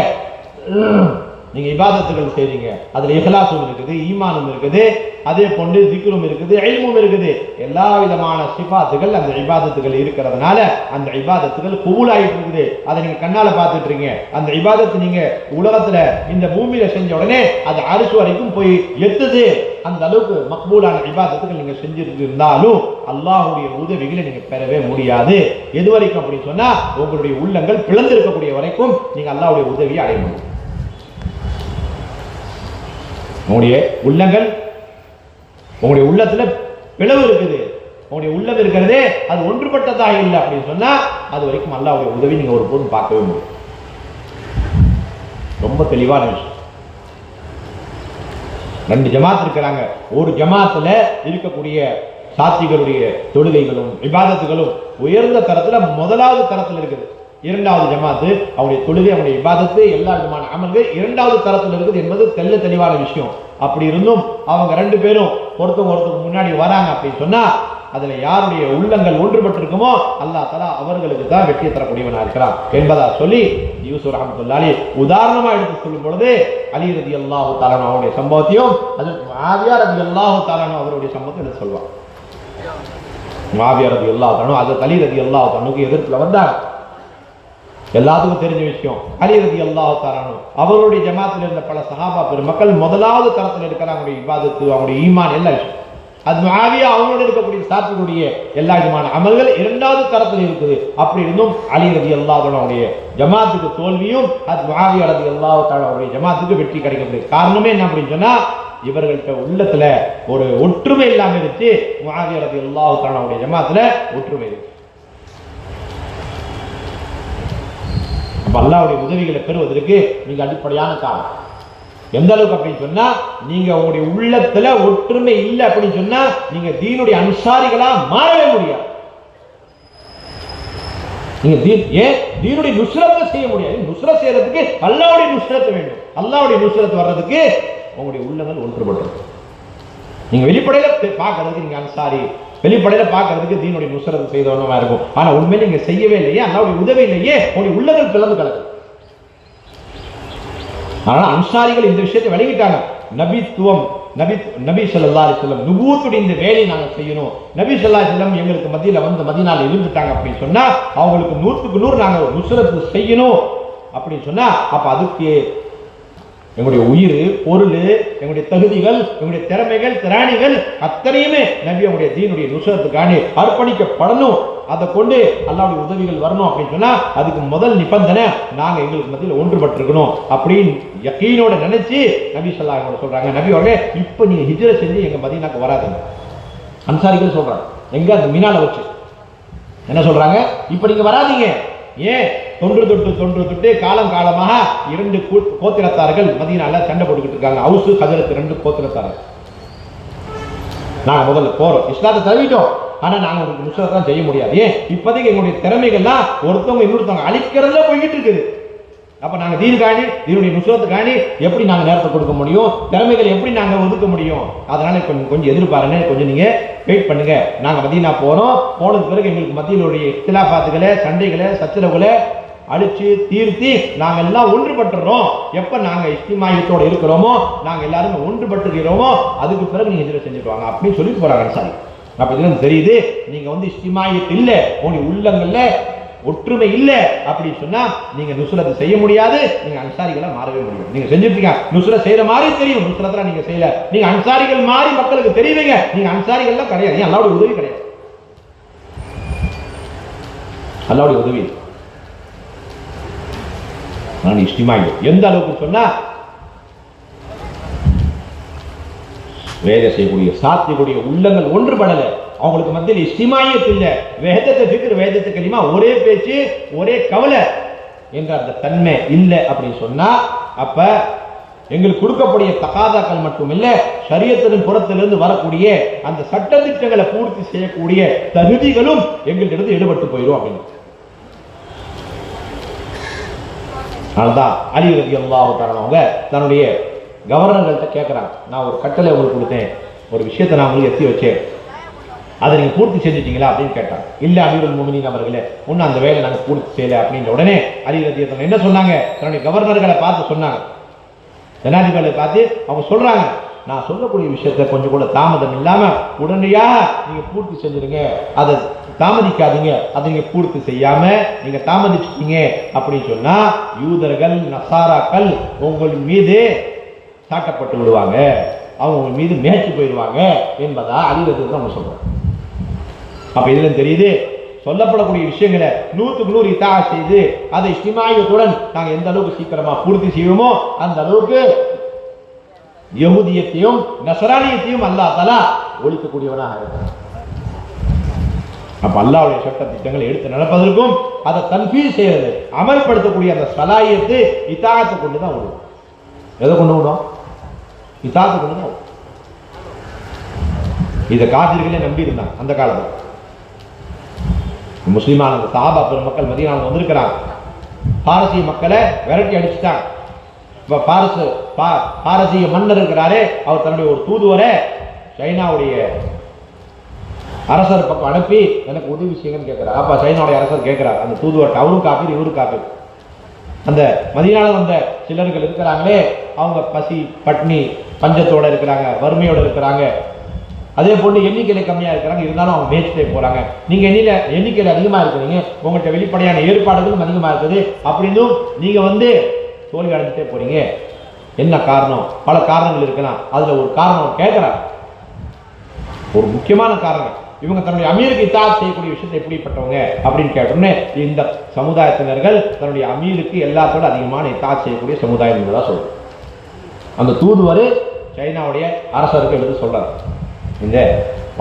Speaker 1: நீங்க இபாதத்துகள் செய்றீங்க, அதுல இஹ்லாஸும் இருக்குது, ஈமானும் இருக்குது, அதே போன்று திக்ரும் இருக்குது, இல்மும் இருக்குது, எல்லா விதமான சிஃபாத்துகள் அந்த இபாதத்துகள் இருக்கிறதுனால அந்த இபாதத்துகள் கபூல் ஆகிட்டு இருக்குது. அதை நீங்க கண்ணால பார்த்துட்டு இருக்கீங்க. அந்த இபாதத்து நீங்க உலகத்துல இந்த பூமியில செஞ்ச உடனே அது அரிசி வரைக்கும் போய் எத்துது. அந்த அளவுக்கு மக்பூலான இபாதத்துகள் நீங்க செஞ்சுட்டு இருந்தாலும் அல்லாஹ்வுடைய உதவிகளை நீங்க பெறவே முடியாது. எது வரைக்கும் அப்படின்னு சொன்னா, உங்களுடைய உள்ளங்கள் பிளந்திருக்கக்கூடிய வரைக்கும் நீங்க அல்லாஹ்வுடைய உதவியை அடைய முடியும். உங்களுடைய உள்ளங்கள், உங்களுடைய உள்ளத்துல பிளவு இருக்குது, உங்களுடைய உள்ளம் இருக்கிறதே அது ஒன்றுபட்டதாக இல்லை அப்படின்னு சொன்னா அது வரைக்கும் அல்லாஹ்வுடைய உதவி நீங்க ஒருபோதும் பார்க்கவே முடியும். ரொம்ப தெளிவான விஷயம். 2 ஜமாத் இருக்கிறாங்க. ஒரு ஜமாத்துல இருக்கக்கூடிய சாத்திகளுடைய தொழுகைகளும் இபாதத்துகளும் உயர்ந்த தரத்துல முதலாவது தரத்தில் இருக்குது. 2வது ஜமாத்து அவங்களுடைய தொழுகை, அவங்களுடைய இபாதத்து, எல்லா விதமான அமல்கள் 2வது தரத்தில் இருக்குது என்பது தெளிவான விஷயம். அப்படி இருந்தும் அவங்க 2 பேரும் ஒருத்தவங்க முன்னாடி வராங்க அப்படின்னு சொன்னா அதுல யாருடைய உள்ளங்கள் ஒன்றுபட்டிருக்குமோ அல்லாஹ் தஆலா அவர்களுக்கு தான் வெற்றி தரக்கூடியவனா இருக்கிறான் என்பதா சொல்லி யூசுப் ரஹ்மத்துல்லாஹி உதாரணமா எடுத்து சொல்லும் பொழுது அலி ரலியல்லாஹு தஆலா அவருடைய சம்பவத்தையும் ஹஜ்ரத் முஆவியா ரலியல்லாஹு தஆலா அவருடைய சம்பவத்தை எடுத்து சொல்வாங்க. முஆவியா ரலியல்லாஹு தஆலா ஹஜ்ரத் அலி ரலியல்லாஹு தஆலாவுக்கு எதிர்ப்புல வந்தாங்க. எல்லாத்துக்கும் தெரிஞ்ச விஷயம். அலி ரலியல்லாஹு தஆலா அவருடைய ஜமாத்தில் இருந்த பல சஹாபா பெருமக்கள் முதலாவது தரத்தில் இருக்கிற அவங்களுடைய இபாதத்து, அவங்களுடைய ஈமான் எல்லா விஷயம். அது முஆவியா அவங்களோட இருக்கக்கூடிய சாத்திகளுடைய எல்லா விதமான அமல்கள் 2வது தரத்தில் இருக்குது. அப்படி இருந்தும் அலி ரலியல்லாஹு தஆலா அவருடைய ஜமாத்துக்கு தோல்வியும் அது முஆவியா ரலியல்லாஹு தஆலா அவருடைய ஜமாத்துக்கு வெற்றி கிடைக்கக்கூடிய காரணமே என்ன அப்படின்னு சொன்னா, இவர்கள்ட்ட உள்ளத்துல ஒரு ஒற்றுமை இல்லாம இருந்துச்சு. முஆவியா ரலியல்லாஹு தஆலாவுடைய ஜமாத்துல ஒற்றுமை இருக்கு. அப்ப அல்லாஹ்வுடைய உதவிகளை பெறுவதற்கு நீங்க அடிப்படையான காரணம் எந்த அளவுக்கு அப்படின்னு சொன்னா, நீங்க உங்களுடைய உள்ளத்துல ஒற்றுமை இல்லை அப்படின்னு சொன்னா நீங்க தீனுடைய அன்சாரிகளா மாறவே முடியாது. நீங்க தீனுடைய நுஸ்ரத்தை செய்ய முடியாது. நுஸ்ரத் செய்யறதுக்கு அல்லாஹ்வுடைய நுஸ்ரத் வேண்டும். அல்லாஹ்வுடைய நுஸ்ரத் வர்றதுக்கு உங்களுடைய உள்ளங்கள் ஒன்றுபடும். நீங்க வெளிப்படையில பார்க்கறதுக்கு நீங்க அன்சாரி, வெளிப்படையில பார்க்கறதுக்கு தீனுடைய நுஸ்ரத் செய்தவனமா இருக்கும். ஆனா உண்மையில நீங்க செய்யவே இல்லையே, அல்லாஹ்வுடைய உதவி இல்லையே, உங்களுடைய உள்ளங்கள் பிளந்து கலக்கு. அதனால அன்சாரிகள் இந்த விஷயத்தை விளங்கிட்டாங்க. நபித்துவம், நபி ஸல்லல்லாஹு அலைஹி வஸல்லம் நுபுவத்துடைய இந்த வேலையை நாங்க செய்யணும். நபி ஸல்லல்லாஹு அலைஹி வஸல்லம் எங்களுக்கு மத்தியில வந்து மதீனால இருந்துட்டாங்க அப்படின்னு சொன்னா அவங்களுக்கு 100க்கு 100 நாங்க நுஸ்ரத் செய்யணும் அப்படின்னு சொன்னா அப்ப அதுக்கு எங்களுடைய உயிர், பொருள், எங்களுடைய தகுதிகள், எங்களுடைய திறமைகள், திராணிகள் அத்தனையுமே நபி அவங்களுடைய தீனுடைய நுஸ்ரத்துக்காண்டி அர்ப்பணிக்கப்படணும். அதை கொண்டு அல்லாஹ்வுடைய உதவிகள் வரணும் அப்படின்னு சொன்னா அதுக்கு முதல் நிபந்தனை நாங்க எங்களுக்கு மத்தியில் ஒன்றுபட்டிருக்கணும் அப்படின்னு யகீனோட நினைச்சு நபி ஸல்லல்லாஹு அலைஹி வஸல்லம் சொல்றாங்க. நபி அவர்களே இப்ப நீங்க ஹிஜ்ரத் செஞ்சு எங்க மதீனாக்கு வராதுங்க. அன்சாரிகள் சொல்றாங்க எங்க அந்த மினால வச்சு என்ன சொல்றாங்க, இப்ப நீங்க வராதீங்க. ஏன்? தொன்று தொட்டு காலம் காலமாக 2 கோத்திரத்தார்கள் மதீனால சண்டை போட்டுக்கிட்டு இருக்காங்க. அவுஸ் ஹஜரத் 2 கோத்திரத்தார்கள். நாங்க முதல்ல போறோம், இஸ்லாத்தை தழுவிட்டோம், ஆனா நாங்க உங்களுக்கு நுஸ்ரத் தான் செய்ய முடியாது. ஏன்? இப்போதைக்கு எங்களுடைய திறமைகள்லாம் ஒருத்தவங்க இன்னொருத்தவங்க அழிக்கிறதுல போய்கிட்டு இருக்குது. அப்ப நாங்க தீனுக்காண்டி, தீனுடைய நுஸ்ரத்துக்காண்டி எப்படி நாங்க நேரத்தை கொடுக்க முடியும், திறமைகள் எப்படி நாங்க ஒதுக்க முடியும்? அதனால கொஞ்சம் எதிர்பாருங்க, கொஞ்சம் நீங்க வெயிட் பண்ணுங்க. நாங்க மதீனா போறோம், போனதுக்கு பிறகு எங்களுக்கு மத்தியிலுடைய இக்திலாஃபாத்துகளை, சண்டைகளை, சச்சரவுகளை அழிச்சு தீர்த்தி நாங்க எல்லாம் ஒன்றுபட்டுறோம். எப்ப நாங்க இஸ்திமாயத்தோட இருக்கிறோமோ, நாங்க எல்லாரும் ஒன்றுபட்டுகிறோமோ, அதுக்கு பிறகு நீங்க எதிர செஞ்சுட்டு வாங்க அப்படின்னு சொல்லிட்டு போறாங்க அன்சாரி. அப்ப இதுல தெரியுது நீங்க வந்து இஸ்திமாயத் இல்ல, உங்களுடைய உள்ளங்கள்ல ஒற்றுமை இல்ல அப்படின்னு சொன்னா நீங்க நுஸ்ரத் செய்ய முடியாது. நீங்க அன்சாரிகளா மாறவே முடியும். நீங்க செஞ்சுட்டீங்க, நுஸ்ரத் செய்யற மாதிரி தெரியும், நுஸ்ரத்ல நீங்க செய்யல. நீங்க அன்சாரிகள் மாதிரி மக்களுக்கு தெரியுவீங்க, நீங்க அன்சாரிகள்லாம் கிடையாது. அல்லாஹ்வுடைய உதவி கிடையாது. அல்லாஹ்வுடைய உதவி நான் இஸ்திமாய் எந்த அளவுக்கு சொன்னா வேத செய்யக்கூடிய சாத்தியக்கூடிய உள்ளங்கள் ஒன்றுபடல. அவங்களுக்கு மத்தியில் இஸ்திமாயத் இல்ல, வேதத்தை ஃபிக்ர், வேதத்தை கலிமா, ஒரே பேச்சு, ஒரே கவலை என்ற அந்த தன்மை இல்லை அப்படின்னு சொன்னா அப்ப எங்களுக்கு கொடுக்கக்கூடிய தகாதாக்கள் மட்டும் இல்ல, ஷரியத்தின் புறத்திலிருந்து வரக்கூடிய அந்த சட்டத்திட்டங்களை பூர்த்தி செய்யக்கூடிய தகுதிகளும் எங்களிடம் ஈடுபட்டு போயிடும் அப்படின்னு. அதனால்தான் அலி ரலியல்லாஹு தஆலா அவங்க தன்னுடைய கவர்னர்கள்ட்ட கேட்கிறாங்க, நான் ஒரு கட்டளை உங்களுக்கு கொடுத்தேன், ஒரு விஷயத்தை நான் உங்களுக்கு எத்தி வச்சேன், அதை நீங்க பூர்த்தி செஞ்சுட்டீங்களா அப்படின்னு கேட்டாங்க. இல்ல அமீருல் முஃமினீன் அவர்களே, ஒன்னும் அந்த வேலை நாங்க பூர்த்தி செய்யல அப்படின்ற உடனே அலி ரலியல்லாஹு தஆலா என்ன சொன்னாங்க, தன்னுடைய கவர்னர்களை பார்த்து சொன்னாங்க, ஜனாதிபதிகளை பார்த்து அவங்க சொல்றாங்க, நான் சொல்லக்கூடிய விஷயத்தை கொஞ்சம் கூட தாமதம் இல்லாம உடனடியாக நீங்க பூர்த்தி செஞ்சிருங்க, அதை தாமதிக்காதீங்க. அதை நீங்க பூர்த்தி செய்யாம நீங்க தாமதிச்சிட்டீங்க அப்படின்னு சொன்னா யூதர்கள், நசாராக்கள் உங்கள் மீது சாட்டப்பட்டு விடுவாங்க, அவங்க உங்கள் மீது மேய்ச்சி போயிடுவாங்க என்பதா அலிரத்துக்கு அவங்க சொல்றாங்க. அப்ப இதுல தெரியுது சொல்லப்படக்கூடிய விஷயங்களை 100க்கு 100 இத்தா செய்து அதை இஸ்திமாயத்துடன் நாங்கள் எந்த அளவுக்கு சீக்கிரமா பூர்த்தி செய்வோமோ அந்த அளவுக்கு யஹூதியத்தையும் நஸ்ரானியத்தையும் அல்லாஹ் தஆலா ஒழிக்கக்கூடியவனாக இருக்கிறான். அப்ப அல்லாஹ்வுடைய சட்ட திட்டங்களை எடுத்து நடப்பதற்கும் அதை தன்ஃபீஸ் செய்யறது, அமல்படுத்தக்கூடிய அந்த சலாயத்தை இத்தாஅத்தை கொண்டு தான் வரும். எதை கொண்டு விடும்? இத்தாஅத்தை கொண்டு தான் வரும். இதை காஃபிர்களே நம்பி இருந்தாங்க அந்த காலத்தில். முஸ்லிமான அந்த சஹாபா பெருமக்கள் மதீனாவுக்கு வந்திருக்கிறாங்க, பாரசீக மக்களை விரட்டி அடிச்சுட்டாங்க. இப்ப பாரசீக மன்னர் இருக்கிறாரே, அவர் தன்னுடைய ஒரு தூதுவரை சைனாவுடைய அரசர் பக்கம் அனுப்பி எனக்கு உதவி செய்யுங்கன்னு கேட்கிறார். அப்ப சைனாவுடைய அரசர் கேட்கிறார் அந்த தூதுவர்கிட்ட, அவரும் காப்பீர் இவரும் காப்பீர். அந்த மதீனால வந்த சிலர்கள் இருக்கிறாங்களே, அவங்க பசி பட்னி பஞ்சத்தோட இருக்கிறாங்க, வறுமையோட இருக்கிறாங்க, அதே போன்று எண்ணிக்கையில கம்மியா இருக்கிறாங்க, இருந்தாலும் அவங்க மேய்ச்சிட்டே போறாங்க. நீங்க எண்ணிக்கையில அதிகமா இருக்கிறீங்க, உங்கள்கிட்ட வெளிப்படையான ஏற்பாடுகளும் அதிகமா இருக்குது, அப்படின்னும் நீங்க வந்து தோல்வி அடைஞ்சிட்டே போறீங்க, என்ன காரணம்? பல காரணங்கள் இருக்கலாம். அதுல ஒரு காரணம் கேட்கிறாங்க, ஒரு முக்கியமான காரணம், இவங்க தன்னுடைய அமீருக்கு இத்தாஅத் செய்யக்கூடிய விஷயத்தை எப்படிப்பட்டவங்க அப்படின்னு கேட்டோன்னே இந்த சமுதாயத்தினர்கள் தன்னுடைய அமீருக்கு எல்லாத்தோட அதிகமான இத்தாஅத் செய்யக்கூடிய சமுதாயம் என்பதா சொல்றோம். அந்த தூதுவர் சைனாவுடைய அரசருக்கு எடுத்து சொல்றாரு, இந்த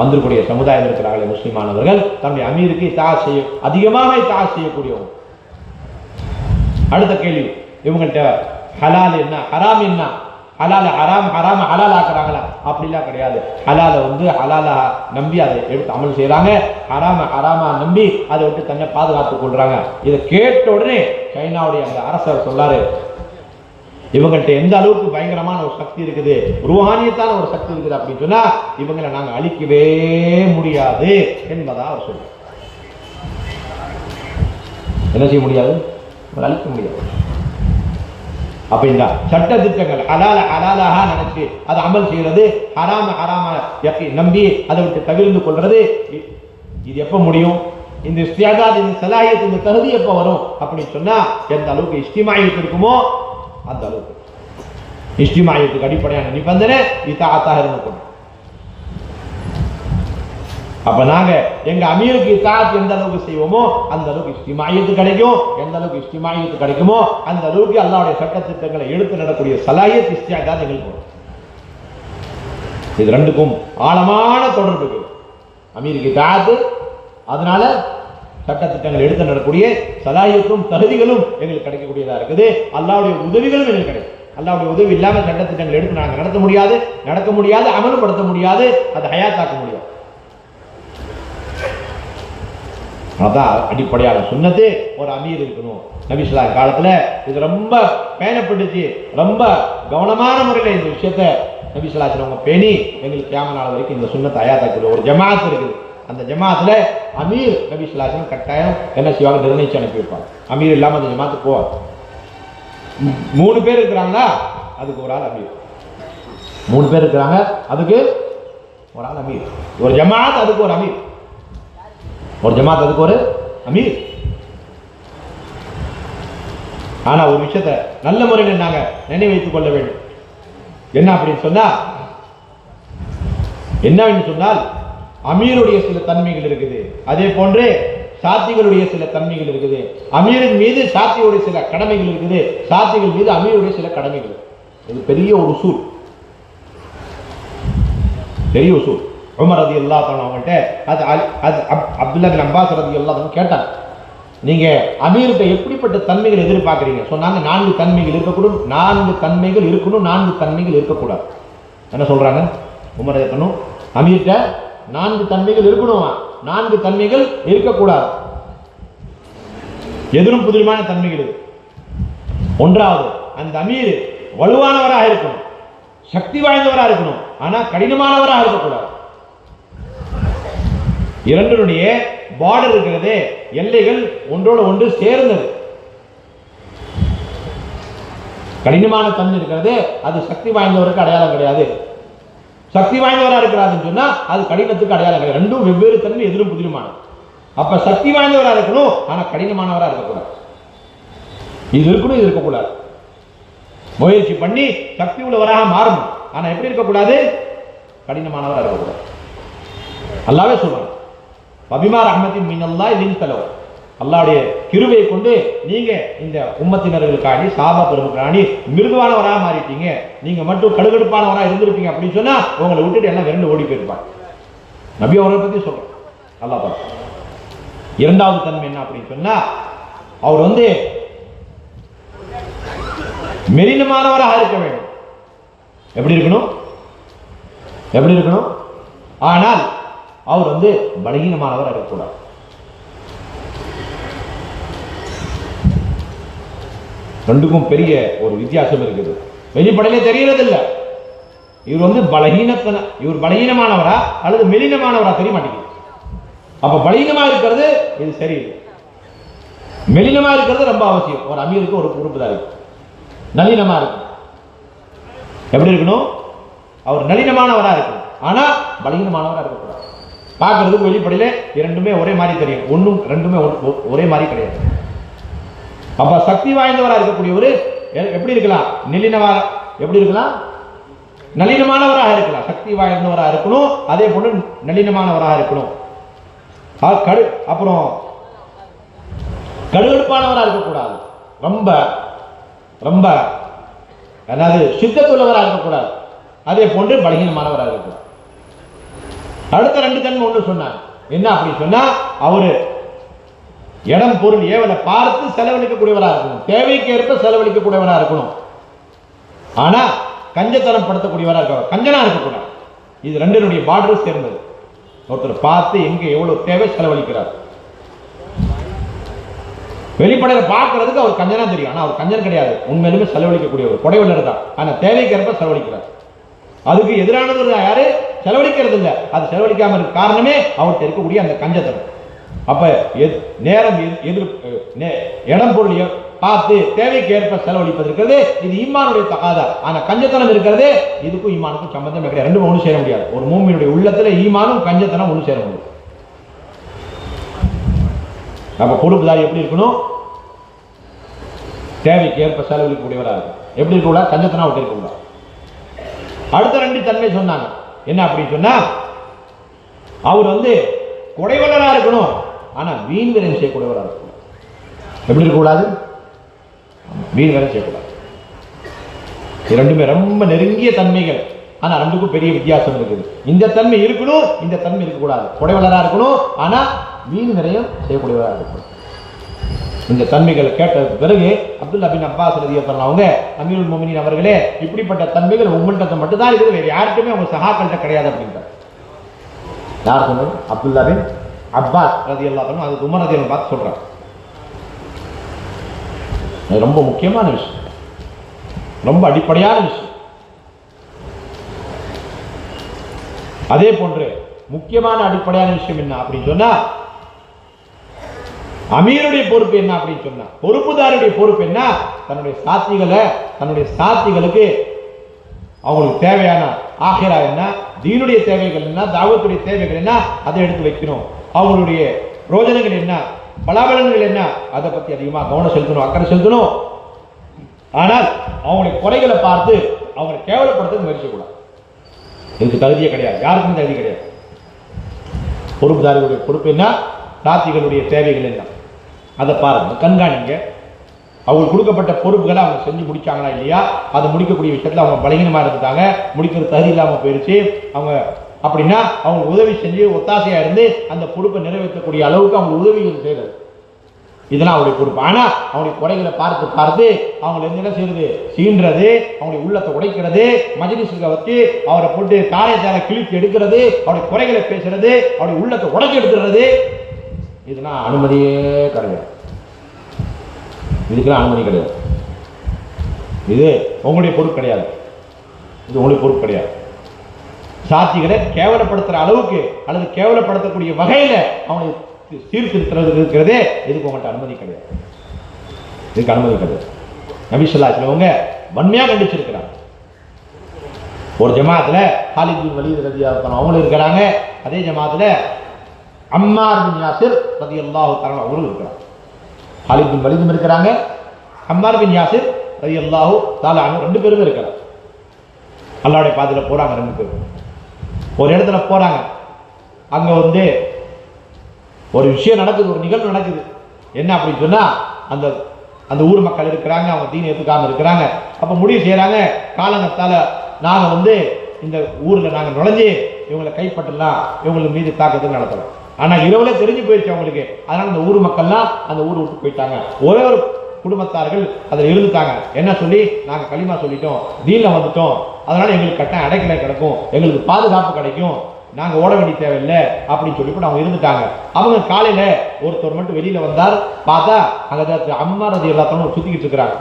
Speaker 1: வந்திருக்கூடிய சமுதாயம் இருக்கிறார்களே முஸ்லிமானவர்கள் தன்னுடைய அமீருக்கு இத்தாஅத் செய்ய அதிகமாக இத்தாஅத் செய்யக்கூடியவங்க. அடுத்த கேள்வி, இவங்கள்ட்ட ஹலால் என்ன ஹராம் என்ன? ஹலால ஹராம், ஹராம ஹலால் ஆக்குறாங்களா? அப்படிலாம் கிடையாது. ஹலால ஹலாலா நம்பி அதை எடுத்து அமல் செய்யறாங்க, ஹராம ஹராமா நம்பி அதை விட்டு தன்னை பாதுகாத்துக் கொள்றாங்க. இதை கேட்ட உடனே சைனாவுடைய அந்த அரசர் சொல்லாரு, இவங்கள்ட்ட எந்த அளவுக்கு பயங்கரமான ஒரு சக்தி இருக்குது, ரூஹானியத்தான ஒரு சக்தி இருக்குது அப்படின்னு சொன்னா இவங்களை நாங்க அழிக்கவே முடியாது என்பதா அவர் சொல்றார். என்ன செய்ய முடியாது? அழிக்க முடியாது. அப்ப இந்த சட்ட திட்டங்கள் ஹலால ஹலாலாக நினைச்சு அதை அமல் செய்யறது, ஹராம ஹராம நம்பி அதை விட்டு தவிர்த்து கொள்றது, இது எப்ப முடியும்? இந்த இஸ்தியாதாத், இந்த சலாஹியத், இந்த தகுதி எப்ப வரும் அப்படின்னு சொன்னா எந்த அளவுக்கு இஸ்திமாயத்து இருக்குமோ அந்த அளவுக்கு. இஸ்திமாயத்துக்கு அடிப்படையான நிபந்தனை இத்தாஅத்தாக இருக்கணும். அப்ப நாங்க எங்க அமீருக்கு இத்தாஅத் எந்த அளவுக்கு செய்வோமோ அந்த அளவுக்கு இஸ்திமாயத்து கிடைக்கும். எந்த அளவுக்கு இஸ்திமாயத்து கிடைக்குமோ அந்த அளவுக்கு அல்லாஹ்வுடைய சட்ட திட்டங்களை எடுத்து நடக்கூடிய சலாஹியத், இஸ்தியாதாத் எங்களுக்கு வரும். இது ரெண்டுக்கும் ஆழமான தொடர்பு இருக்கு. அமீருக்கு இத்தாஅத், அதனால சட்ட திட்டங்கள் எடுத்து நடக்கூடிய சலாஹியத்தும் தகுதிகளும் எங்களுக்கு கிடைக்கக்கூடியதா இருக்குது. அல்லாஹ்வுடைய உதவிகளும் எங்களுக்கு கிடைக்கும். அல்லாஹ்வுடைய உதவி இல்லாம சட்ட திட்டங்கள் எடுத்து நாங்கள் நடத்த முடியாது, அமல்படுத்த முடியாது, அதை ஹயாத்தாக்க முடியாது. அதான் அடிப்படையான சுன்னத்து. ஒரு அமீர் இருக்கணும். நபி ஸல்லல்லாஹு அலைஹி காலத்துல இது ரொம்ப பேணப்பட்டுச்சு. ரொம்ப கவனமான முறையில் இந்த விஷயத்த நபி ஸல்லல்லாஹு அலைஹி வஸல்லம் பேணி எங்களுக்கு கியாமத் நாள் வரைக்கும் இந்த சுன்னத்தை ஹயாத்தாக்குற ஒரு ஜமாஅத் இருக்குது. அந்த ஜமாஅத்துல அமீர் நபி ஸல்லல்லாஹு அலைஹி வஸல்லம் கட்டாயம் என்ன செய்வாங்க? நிர்ணயிச்சு அனுப்பி வைப்பாங்க. அமீர் இல்லாம அந்த ஜமாஅத்துக்கு போவாங்க. 3 பேர் இருக்கிறாங்களா, அதுக்கு ஒரு ஆள் அமீர். 3 பேர் இருக்கிறாங்க, அதுக்கு ஒரு ஆள் அமீர். ஒரு ஜமாஅத் அதுக்கு ஒரு அமீர், ஒரு ஜமாத் அதுக்கு ஒரு அமீர். ஆனா ஒரு விஷயத்தை நல்ல முறையில் நாங்க நினைவைத்துக் கொள்ள வேண்டும். என்ன அப்படின்னு சொன்னால் அமீருடைய சில தன்மைகள் இருக்குது, அதே போன்று சாத்திகளுடைய சில தன்மைகள் இருக்குது. அமீரின் மீது சாத்தியுடைய சில கடமைகள் இருக்குது, சாத்திகள் மீது அமீருடைய சில கடமைகள். இது பெரிய ஒரு உசூல், பெரிய உசூல். உமர் ரலியல்லாஹு அன்ஹு அவங்கள்ட்ட அது அப்துல்லாஹ் பின் அப்பாஸ் ரலியல்லாஹு அன்ஹு கேட்டாங்க, நீங்க அமீருக்கு எப்படிப்பட்ட தன்மைகள் எதிர்பார்க்குறீங்க? சொன்னாங்க 4 தன்மைகள் இருக்கக்கூடும், 4 தன்மைகள் இருக்கணும், 4 தன்மைகள் இருக்கக்கூடாது. என்ன சொல்றாங்க? உமர் இருக்கணும், அமீர்கிட்ட 4 தன்மைகள் இருக்கணும், 4 தன்மைகள் இருக்கக்கூடாது. எதிரும் புதிருமான தன்மைகள் இது. 1வது, அந்த அமீர் வலுவானவராக இருக்கணும், சக்தி வாய்ந்தவராக இருக்கணும், ஆனா கடினமானவராக இருக்கக்கூடாது. 2னுடைய பார்டர் இருக்கிறது, எல்லைகள் ஒன்றோடு ஒன்று சேர்ந்தது. கடினமான தன்மை இருக்கிறது, அது சக்தி வாய்ந்தவருக்கு அடையாளம் கிடையாது. சக்தி வாய்ந்தவராக இருக்கிறாருன்னு சொன்னா அது கடினத்துக்கு அடையாளம் கிடையாது. 2ம் வெவ்வேறு தன்மை, எதிரும் புதிருமான. அப்ப சக்தி வாய்ந்தவராக இருக்கணும், ஆனா கடினமானவராக இருக்கக்கூடாது. இது இருக்கணும், இது இருக்கக்கூடாது. முயற்சி பண்ணி சக்தி உள்ளவராக மாறணும், ஆனா எப்படி இருக்கக்கூடாது? கடினமானவராக இருக்கக்கூடாது. அல்லாஹ்வே சொல்றான், பபிமா ரஹ்மத்தின் மினல்லாஹி லின்தலவ், அல்லாஹ்வுடைய கிருபையை கொண்டு நீங்க இந்த உம்மத்தினர்களுக்காண்டி சாபா பெருமக்கிறாண்டி மிருதுவானவராக மாறிட்டீங்க, நீங்க மட்டும் கடுகடுப்பானவராக இருந்திருப்பீங்க அப்படின்னு சொன்னா உங்களை விட்டுட்டு எல்லாம் விரண்டு ஓடி போயிருப்பாங்க. நபி அவரை பத்தி சொல்றோம் அல்லாஹ் பார்த்து. 2வது தன்மை என்ன அப்படின்னு சொன்னா, அவர் மெலினமானவராக இருக்க வேண்டும். எப்படி இருக்கணும்? ஆனால் அவர் பலகீனமானவர் இருக்கக்கூடாது. ரெண்டுக்கும் பெரிய ஒரு வித்தியாசம் இருக்குது. வெளிப்படையிலே தெரியறது இல்லை. இவர் இவர் பலகீனமானவரா அல்லது மெலினமானவரா தெரிய மாட்டேங்குது. அப்ப பலகீனமா இருக்கிறது இது சரியில்லை, மெலினமா இருக்கிறது ரொம்ப அவசியம். ஒரு அமீருக்கு ஒரு பொறுப்பு தான் இருக்கு. நளினமா இருக்கு. எப்படி இருக்கணும்? அவர் நளினமானவரா இருக்கணும், ஆனா பலகீனமானவரா இருக்கக்கூடாது. பார்க்கறதுக்கு வெளிப்படையில 2மே ஒரே மாதிரி தெரியும், 2மே ஒரே மாதிரி கிடையாது. அப்ப சக்தி வாய்ந்தவராக இருக்கக்கூடியவர் எப்படி இருக்கலாம்? எப்படி இருக்கலாம்? நளினமானவராக இருக்கலாம். சக்தி வாய்ந்தவராக இருக்கணும், அதே போல நளினமானவராக இருக்கணும். அப்புறம் கடுகடுப்பானவராக இருக்கக்கூடாது, ரொம்ப ரொம்ப அதாவது சித்தத்துள்ளவராக இருக்கக்கூடாது. அதே போன்று பலகீனமானவராக இருக்கிறார். அடுத்த 2 தன்மை ஒன்று சொன்னார். என்ன அப்படி சொன்னா, அவரு இடம் பொருள் ஏவலை பார்த்து செலவழிக்கக்கூடியவராக இருக்கணும், தேவைக்கு ஏற்ப செலவழிக்கக்கூடியவராக இருக்கணும். ஆனா கஞ்சத்தனம் படுத்தக்கூடியவராக இருக்க, கஞ்சனா இருக்கக்கூடாது. இது 2னுடைய பார்டர் சேர்ந்தது. ஒருத்தர் பார்த்து எங்க எவ்வளவு தேவை செலவழிக்கிறார். வெளிப்படையில பார்க்கறதுக்கு அவர் கஞ்சனா தெரியும், ஆனா அவர் கஞ்சன் கிடையாது, உண்மையிலுமே செலவழிக்கக்கூடியவர், கொடைவல்லர் தான். ஆனா தேவைக்கு ஏற்ப செலவழிக்கிறார். அதுக்கு எதிரானது யாரு? செலவழிக்கிறது இல்லை. அது செலவழிக்காம இருக்க காரணமே அவர்கிட்ட இருக்கக்கூடிய அந்த கஞ்சத்தனம். அப்ப நேரம் இடம் பொருள் பார்த்து தேவைக்கு ஏற்ப செலவழிப்பது இருக்கிறது, இது ஈமானுடைய தகாதா. ஆனா கஞ்சத்தனம் இருக்கிறது, இதுக்கும் ஈமானுக்கும் சம்பந்தமே கிடையாது. ரெண்டும் ஒன்று சேர முடியாது. ஒரு மூமினுடைய உள்ளத்துல ஈமானும் கஞ்சத்தனம் ஒன்று சேர முடியும். அப்ப பொறுப்புதாரி எப்படி இருக்கணும்? தேவைக்கு ஏற்ப செலவழிக்கக்கூடியவராக இருக்கும். எப்படி இருக்கக்கூடாது? கஞ்சத்தனம் அவர்கிட்ட இருக்கக்கூடாது. அடுத்த 2 தன்மை சொன்னாங்க. என்ன அப்படின்னு சொன்னா, அவர் கொடைவல்லரா இருக்கணும், ஆனா வீண் விரயம் செய்யக்கூடியவராக இருக்கணும். எப்படி இருக்கக்கூடாது? வீண் விரயம் செய்யக்கூடாது. இரண்டுமே ரொம்ப நெருங்கிய தன்மைகள், ஆனா 2க்கும் பெரிய வித்தியாசம் இருக்குது. இந்த தன்மை இருக்கணும், இந்த தன்மை இருக்கக்கூடாது. கொடைவல்லரா இருக்கணும், ஆனா வீண் விரயம் செய்யக்கூடியவராக இருக்கணும். இந்த தன்மைகளை கேட்டதுக்கு பிறகு அப்துல்லா பின் அப்பாஸ் ரலியல்லாஹு அவங்க, அமீருல் முஃமினீன் அவர்களே, இப்படிப்பட்ட தன்மைகள் உங்கள்கிட்ட மட்டும்தான் இருக்குது, வேறு யாருக்குமே உங்க சகாக்கள்கிட்ட கிடையாது அப்படின்றார். யார் சொன்னது? அப்துல்லா பின் அப்பாஸ் ரலியல்லாஹு அன்ஹு. அது உமர் ரலியல்லாஹு பார்த்து சொல்றாங்க. அது ரொம்ப முக்கியமான விஷயம், ரொம்ப அடிப்படையான விஷயம். அதே போன்று முக்கியமான அடிப்படையான விஷயம் என்ன அப்படின்னு சொன்னா, அமீருடைய பொறுப்பு என்ன அப்படின்னு சொன்னா, பொறுப்புதாருடைய பொறுப்பு என்ன? தன்னுடைய சாத்திகளுக்கு அவங்களுக்கு தேவையான ஆகிரா என்ன, தீனுடைய தேவைகள் என்ன, தாவத்துடைய தேவைகள் என்ன, அதை எடுத்து வைக்கணும். அவங்களுடைய ரோஜனங்கள் என்ன, பலாபலன்கள் என்ன, அதை பத்தி அதிகமாக கவனம் செலுத்தணும், அக்கறை செலுத்தணும். ஆனால் அவங்களுடைய குறைகளை பார்த்து அவங்களை கேவலப்படுத்த முயற்சி கூடாது. இதுக்கு தகுதியே கிடையாது, யாருக்கும் தகுதி கிடையாது. பொறுப்புதாரிகளுடைய பொறுப்பு என்ன, சாத்திகளுடைய தேவைகள் என்ன, அதை பாருங்க, கண்காணிங்க. அவங்களுக்கு கொடுக்கப்பட்ட பொறுப்புகளை அவங்க செஞ்சு முடிச்சாங்களா இல்லையா, அதை முடிக்கக்கூடிய விஷயத்தில் அவங்க பலகீனமாக இருந்துட்டாங்க, முடிக்கிறது தகுதி இல்லாமல் போயிடுச்சு அவங்க அப்படின்னா, அவங்க உதவி செஞ்சு ஒத்தாசையாக இருந்து அந்த பொறுப்பை நிறைவேற்றக்கூடிய அளவுக்கு அவங்க உதவிகள் செய்கிறது, இதெல்லாம் அவருடைய பொறுப்பு. ஆனால் அவங்களுடைய குறைகளை பார்த்து பார்த்து அவங்களை என்ன செய்யறது, சீன்றது, அவங்களுடைய உள்ளத்தை உடைக்கிறது, மஜ்லிஸுக்கு வச்சு அவரை போட்டு தாரை கிழித்து எடுக்கிறது, அவருடைய குறைகளை பேசுறது, அவருடைய உள்ளத்தை உடைச்சி எடுக்கிறது, இதெல்லாம் அனுமதியே கிடையாது. இதுக்கெல்லாம் அனுமதி கிடையாது. இது உங்களுடைய பொறுப்பு கிடையாது, இது உங்களுடைய பொறுப்பு கிடையாது. சாட்சிகளை கேவலப்படுத்துற அளவுக்கு அல்லது கேவலப்படுத்தக்கூடிய வகையில அவங்களை சீர்திருத்துறது இருக்கிறதே, இதுக்கு உங்கள்கிட்ட அனுமதி கிடையாது, இதுக்கு அனுமதி கிடையாது. நபி ஸல்லல்லாஹு அலைஹி வஸல்லம் வன்மையாக கண்டிச்சிருக்கிறாங்க. ஒரு ஜமாத்துல காலித் பின் வலீத் ரலியல்லாஹு அன்ஹு அவங்களும் இருக்கிறாங்க, அதே ஜமாத்துல அம்மார் பின் யாசிர் ரலியல்லாஹு தஆலா அவங்களும் இருக்கிறாங்க. காலித் பின் வலீதும் இருக்கிறாங்க, அம்மார் பின் யாசிர் ரலியல்லாஹு தஆலா அன்ஹு 2 பேரும் இருக்கிறாங்க. அல்லாஹ்வுடைய பாதையில போறாங்க 2 பேரும். ஒரு இடத்துல போறாங்க, அங்க ஒரு விஷயம் நடக்குது, ஒரு நிகழ்வு நடக்குது. என்ன அப்படின்னு சொன்னா, அந்த ஊர் மக்கள் இருக்கிறாங்க, அவங்க தீனை ஏற்றுக்காம இருக்கிறாங்க. அப்ப முடிவு செய்யறாங்க, காலங்கத்தால நாங்க இந்த ஊர்ல நாங்க நுழைஞ்சு இவங்களை கைப்பற்றலாம், இவங்களுக்கு மீது தாக்குதல் நடத்தலாம். ஆனா இரவுல தெரிஞ்சு போயிடுச்சு அவங்களுக்கு. அதனால இந்த ஊர் மக்கள்லாம் அந்த ஊரை விட்டு போயிட்டாங்க. ஒரே ஒரு குடும்பத்தார்கள் அதில் இருந்துட்டாங்க. என்ன சொல்லி, நாங்க களிமா சொல்லிட்டோம், தீன்ல வந்துட்டோம், அதனால எங்களுக்கு கட்டாயம் அடைக்கலை கிடைக்கும், எங்களுக்கு பாதுகாப்பு கிடைக்கும், நாங்க ஓட வேண்டிய தேவையில்லை அப்படின்னு சொல்லி அவங்க இருந்துட்டாங்க. அவங்க காலையில ஒருத்தர் மட்டும் வெளியில வந்தார். பார்த்தா அங்க அம்மார் ரலியல்லாஹு சுத்திக்கிட்டு இருக்கிறாங்க.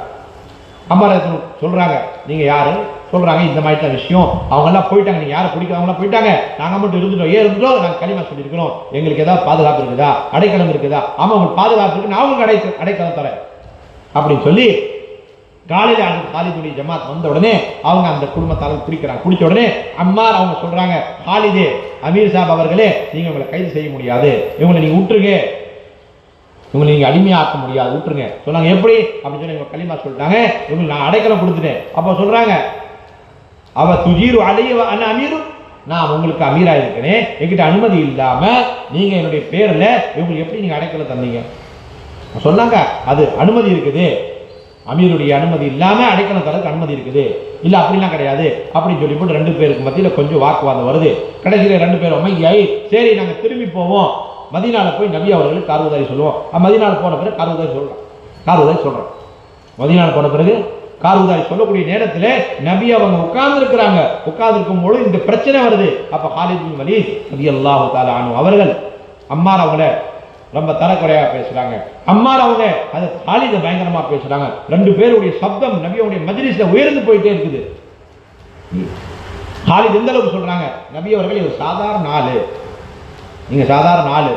Speaker 1: அம்மார் சொல்றாங்க, நீங்க யாரு? சொல்றாங்க, இந்த மாதிரி தான் விஷயம், அவங்க எல்லாம் போயிட்டாங்க, நீங்க யாரை பிடிக்கிறவங்களாம் போயிட்டாங்க, நாங்க மட்டும் இருந்துட்டோம். ஏன் இருந்துட்டோம்? நாங்க களிமா சொல்லியிருக்கிறோம், எங்களுக்கு ஏதாவது பாதுகாப்பு இருக்குதா, அடைக்கலம் இருக்குதா? ஆமா, உங்களுக்கு பாதுகாப்பு இருக்கு, நான் உங்களுக்கு அடைக்கலம் தரேன் அப்படின்னு சொல்லி காலையில அந்த காலிதுடைய ஜமாத் வந்த உடனே அவங்க அந்த குடும்பத்தால் பிடிக்கிறாங்க. பிடிச்ச உடனே அம்மார் அவங்க சொல்றாங்க, காலிதே, அமீர் சாப் அவர்களே, நீங்க இவங்களை கைது செய்ய முடியாது, இவங்களை நீங்க விட்டுருங்க, இவங்களை நீங்க அடிமையாக்க முடியாது, விட்டுருங்க. சொன்னாங்க, எப்படி அப்படின்னு சொல்லி இவங்க களிமா சொல்லிட்டாங்க, இவங்களுக்கு நான் அடைக்கலம் கொடுத்துட்டேன். அப்ப சொல்றாங்க, அவ துஜீரு அலைய அண்ணா அமீரு, நான் உங்களுக்கு அமீரா இருக்கிறேன், என்கிட்ட அனுமதி இல்லாம நீங்க என்னுடைய பேர்ல இவங்களுக்கு எப்படி நீங்க அடைக்கலம் தந்தீங்க? சொன்னாங்க, அது அனுமதி இருக்குது, அமீருடைய அனுமதி இல்லாம அடைக்கலம் தரதுக்கு அனுமதி இருக்குது, இல்ல அப்படிலாம் கிடையாது அப்படின்னு சொல்லி போட்டு 2 பேருக்கு மத்தியில கொஞ்சம் வாக்குவாதம் வருது. கடைசியில 2 பேரும் அமைதியாகி சரி நாங்க திரும்பி போவோம், மதீனால போய் நபி அவர்களுக்கு கார்வதாரி சொல்லுவோம். மதீனால போன பிறகு கார்வதாரி சொல்றோம். மதீனால போன பிறகு கார்வதாரி சொல்லக்கூடிய நேரத்தில் நபி அவங்க உட்கார்ந்து இருக்கிறாங்க. உட்கார்ந்து இருக்கும் பொழுது இந்த பிரச்சனை வருது. அப்ப காலித் பின் வலீத் ரலியல்லாஹு தஆலா அன்ஹு அவர்கள் அம்மார் அவங்கள ரொம்ப தரக்குறையா பேசுறாங்க. அம்மார் அவங்க அது காலித பயங்கரமா பேசுறாங்க. 2 பேருடைய சப்தம் நபியோடைய மஜ்லிஸ்ல உயர்ந்து போயிட்டே இருக்குது. காலித் எந்த அளவுக்கு சொல்றாங்க, நபி அவர்கள் ஒரு சாதாரண ஆளு, நீங்க சாதாரண ஆளு,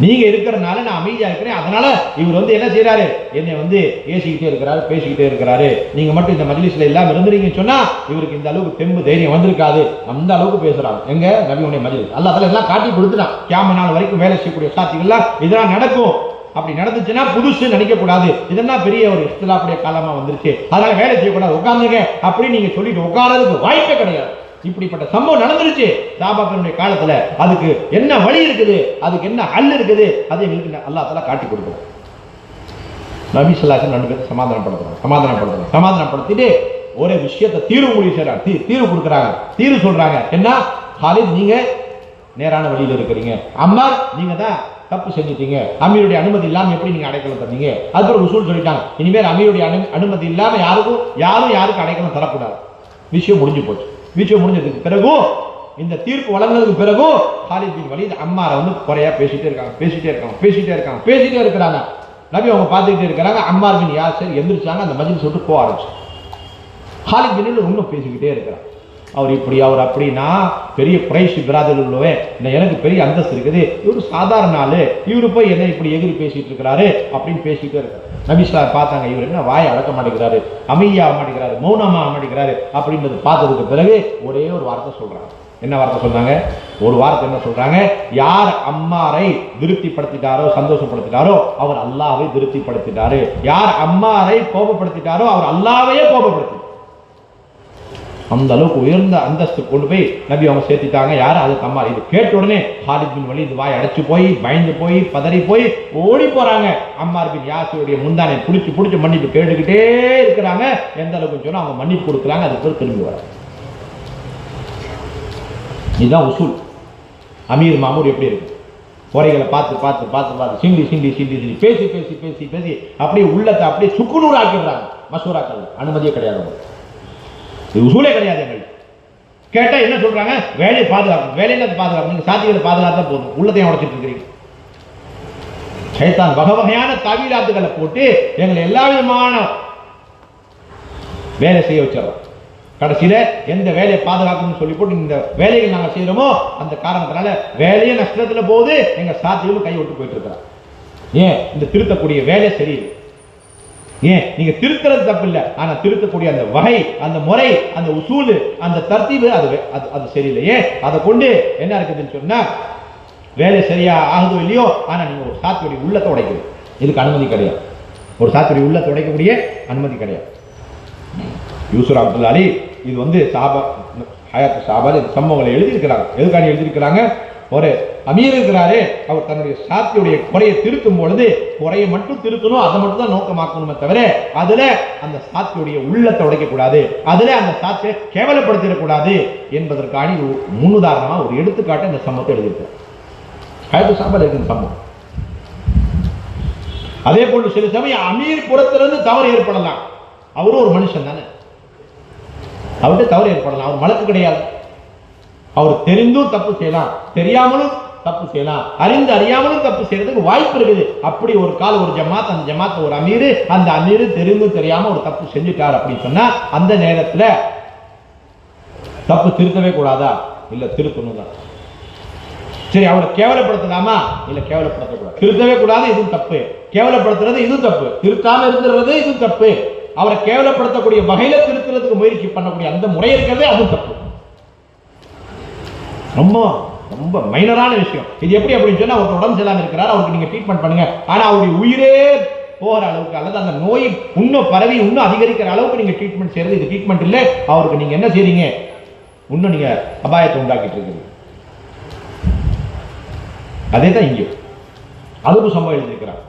Speaker 1: நீங்க இருக்கிறனால நான் அமைதியா இருக்கிறேன், அதனால இவர் என்ன செய்யறாரு, என்னை ஏசிக்கிட்டே இருக்கிறாரு, பேசிக்கிட்டே இருக்கிறாரு, நீங்க மட்டும் இந்த மஜ்லிஸ்ல எல்லாம் இருந்துறீங்கன்னு சொன்னா இவருக்கு இந்த அளவுக்கு தெம்பு தைரியம் வந்திருக்காது, அந்த அளவுக்கு பேசுறாங்க. எங்க நபியுடைய மஜ்லிஸ் அல்லாஹ் தஆலா எல்லாம் காட்டி கொடுத்துட்டான். கியாமத் நாள் வரைக்கும் வேலை செய்யக்கூடிய சாத்தியங்கள்லாம் இதெல்லாம் நடக்கும். அப்படி நடந்துச்சுன்னா புதுசு நினைக்க கூடாது, இதெல்லாம் பெரிய ஒரு இஸ்திலாஃபுடைய காலமா வந்துருச்சு, அதனால வேலை செய்யக்கூடாது, உட்கார்ந்துங்க அப்படின்னு நீங்க சொல்லிட்டு உட்காரதுக்கு வாய்ப்பே கிடையாது. இப்படிப்பட்ட சம்பவம் நடந்துருச்சு சஹாபாக்களுடைய காலத்துல. அதுக்கு என்ன வழி இருக்குது, அதுக்கு என்ன ஹல் இருக்குது, அதை எங்களுக்கு அல்லாஹ் தஆலா காட்டி கொடுக்கணும். நபி ஸல்லல்லாஹு அலைஹி வஸல்லம் 2 பேரும் சமாதானப்படுத்திட்டு ஒரே விஷயத்தை தீர்வு முடிவு செய்றாங்க, தீர்வு கொடுக்குறாங்க, தீர்வு சொல்றாங்க. என்ன, காலித் நீங்க நேரான வழியில் இருக்கிறீங்க, அம்மார் நீங்க தான் தப்பு செஞ்சிட்டீங்க, அமீருடைய அனுமதி இல்லாம எப்படி நீங்க அடைக்கலம் தந்தீங்க. அது ஒரு உசூல் சொல்லிட்டாங்க, இனிமேல் அமீருடைய அனுமதி இல்லாம யாருக்கும் அடைக்கலம் தரக்கூடாது. விஷயம் முடிஞ்சு போச்சு. விஷயம் முடிஞ்சதுக்கு பிறகு இந்த தீர்ப்பு வழங்கினதுக்கு பிறகு காலித் பின் வலீத் அம்மாரை குறையா பேசிட்டே இருக்கிறாங்க. நபி அவங்க பார்த்துக்கிட்டே இருக்கிறாங்க. அம்மார் பின் யாசிர் எந்திரிச்சாங்க, அந்த மஜ்லிஸ் விட்டு போக ஆரம்பிச்சு. காலித் பின் இன்னும் பேசிக்கிட்டே இருக்கிறார். அவர் இப்படி அவர் அப்படின்னா பெரிய குறைஷி பிராதர் உள்ளவே, எனக்கு பெரிய அந்தஸ்து இருக்குது, இவரு சாதாரண ஆளு, இவரு போய் என்ன இப்படி எதிரி பேசிட்டு இருக்கிறாரு அப்படின்னு பேசிட்டே இருக்காரு. நபி ஸல்லல்லாஹு பார்த்தாங்க, இவர் என்ன வாயை அடக்க மாட்டேங்கிறாரு, அமைதியாக மாட்டேங்கிறாரு, மௌனமாக மாட்டேங்கிறாரு அப்படின்றது பார்த்ததுக்கு பிறகு ஒரே ஒரு வார்த்தை சொல்றாங்க. என்ன வார்த்தை சொன்னாங்க, ஒரு வார்த்தை என்ன சொல்றாங்க, யார் அம்மாரை திருப்திப்படுத்திட்டாரோ சந்தோஷப்படுத்திட்டாரோ அவர் அல்லாஹ்வை திருப்திப்படுத்திட்டாரு, யார் அம்மாரை கோபப்படுத்திட்டாரோ அவர் அல்லாஹ்வையே கோபப்படுத்தி, அந்த அளவுக்கு உயர்ந்த அந்தஸ்து கொண்டு போய் நபி அவங்க சேர்த்துட்டாங்க. யாரு, அது அம்மார். இது கேட்ட உடனே காலித் பின் வலீத் வாய் அடைச்சு போய் பயந்து போய் பதறி போய் ஓடி போறாங்க. அம்மார் பின் யாசிருடைய முந்தானை பிடிச்சு மன்னிப்பு கேட்டுக்கிட்டே இருக்கிறாங்க. எந்த அளவுக்கு சொன்னா அவங்க மன்னிப்பு கொடுக்குறாங்க, அதுக்கு பேர் திரும்பி வர. இதுதான் உசூல். அமீர் மாமூர் எப்படி இருக்கு, குறைகளை பார்த்து சிண்டி பேசி அப்படியே உள்ளத்தை அப்படியே சுக்குநூறு ஆக்கிடுறாங்க. மசூராக்கள் அனுமதியே கிடையாது, இது உசூலே கிடையாது. எங்களுக்கு கேட்டா என்ன சொல்றாங்க, வேலையை பாதுகாக்கணும், வேலையில பாதுகாக்கணும், நீங்க சாத்திகளை பாதுகாத்தா போதும், உள்ளத்தையும் உடைச்சிட்டு இருக்கிறீங்க. ஷைத்தான் வகையான தவீலாத்துகளை போட்டு எங்களை எல்லா விதமான வேலை செய்ய வச்சிடறோம். கடைசியில எந்த வேலையை பாதுகாக்கணும்னு சொல்லி போட்டு இந்த வேலைகள் நாங்கள் செய்யறோமோ அந்த காரணத்தினால வேலையே நஷ்டத்துல போது எங்க சாத்திகளும் கை விட்டு போயிட்டு இருக்கிறாங்க. ஏன், இந்த திருத்தக்கூடிய வேலை சரியில்லை. ஏன், நீங்க திருத்துறது தப்பு இல்லை, ஆனா திருத்தக்கூடிய அந்த வகை, அந்த முறை, அந்த உசூலு, அந்த தர்த்தீபு அது சரியில்லை. ஏன், அதை கொண்டு என்ன இருக்குதுன்னு சொன்னா வேலை சரியா ஆகுதோ இல்லையோ, ஆனா நீங்க ஒரு சாத்தியுடைய உள்ளத்தை உடைக்கணும், இதுக்கு அனுமதி கிடையாது. ஒரு சாத்தியுடைய உள்ளத்தை உடைக்கக்கூடிய அனுமதி கிடையாது. யூசுப் அப்துல் அலி இது சஹாபா சம்பவங்களை எழுதியிருக்கிறாங்க. எதுக்காக எழுதியிருக்கிறாங்க, ஒரு அமீர் இருக்கிறாரு, அவர் தன்னுடைய சாத்தியுடைய குறையை திருத்தும் பொழுது குறையை மட்டும் திருத்தணும், அதை மட்டும் தான் நோக்கமாக்கணுமே தவிர அதுல அந்த சாத்தியுடைய உள்ளத்தை உடைக்கக்கூடாது, அதுல அந்த சாத்தியை கேவலப்படுத்திடக்கூடாது என்பதற்கான முன்னுதாரணமா ஒரு எடுத்துக்காட்டு இந்த சம்பவத்தை எழுதியிருக்கிறார். சாபால இருக்கிற சம்பவம். அதே போன்று சில சமயம் அமீர் புறத்திலிருந்து தவறு ஏற்படலாம், அவரும் ஒரு மனுஷன் தானே, அவர்கிட்ட தவறு ஏற்படலாம், அவர் மலக்கு கிடையாது. அவர் தெரிந்தும் தப்பு செய்யலாம், தெரியாமலும் தப்பு செய்யலாம், அறிந்து அறியாமலும் தப்பு செய்யறதுக்கு வாய்ப்பு இருக்குது. அப்படி ஒரு கால ஒரு ஜமாத், அந்த ஜமாத் ஒரு அமீரு, அந்த அமீரு தெரிந்தும் தெரியாம ஒரு தப்பு செஞ்சுட்டார் அப்படின்னு சொன்னா அந்த நேரத்துல தப்பு திருத்தவே கூடாதா, இல்ல திருத்தணும் தான். சரி, அவரை கேவலப்படுத்தலாமா, இல்ல கேவலப்படுத்தக்கூடாது. திருத்தவே கூடாது, இதுவும் தப்பு. கேவலப்படுத்துறது இதுவும் தப்பு, திருத்தாம இருக்கிறது இதுவும் தப்பு. அவரை கேவலப்படுத்தக்கூடிய வகையில திருத்துறதுக்கு முயற்சி பண்ணக்கூடிய அந்த முறை இருக்கிறதே அதுவும் தப்பு. ரொம்ப ரொம்ப மைனரான விஷயம் இது. எப்படி அப்படின்னு சொன்னா, அவருக்கு உடம்பு சரியில்லாம இருக்கிறார், அவருக்கு நீங்க ட்ரீட்மெண்ட் பண்ணுங்க, ஆனா அவருடைய உயிரே போகிற அளவுக்கு அல்லது அந்த நோய் இன்னும் பரவி இன்னும் அதிகரிக்கிற அளவுக்கு நீங்க ட்ரீட்மெண்ட் செய்யறது இது ட்ரீட்மெண்ட் இல்லை. அவருக்கு நீங்க என்ன செய்றீங்க, இன்னும் நீங்க அபாயத்தை உண்டாக்கிட்டு இருக்கீங்க. அதே தான் இங்கே அதுக்கு சம்பவம் எழுதியிருக்கிறார்.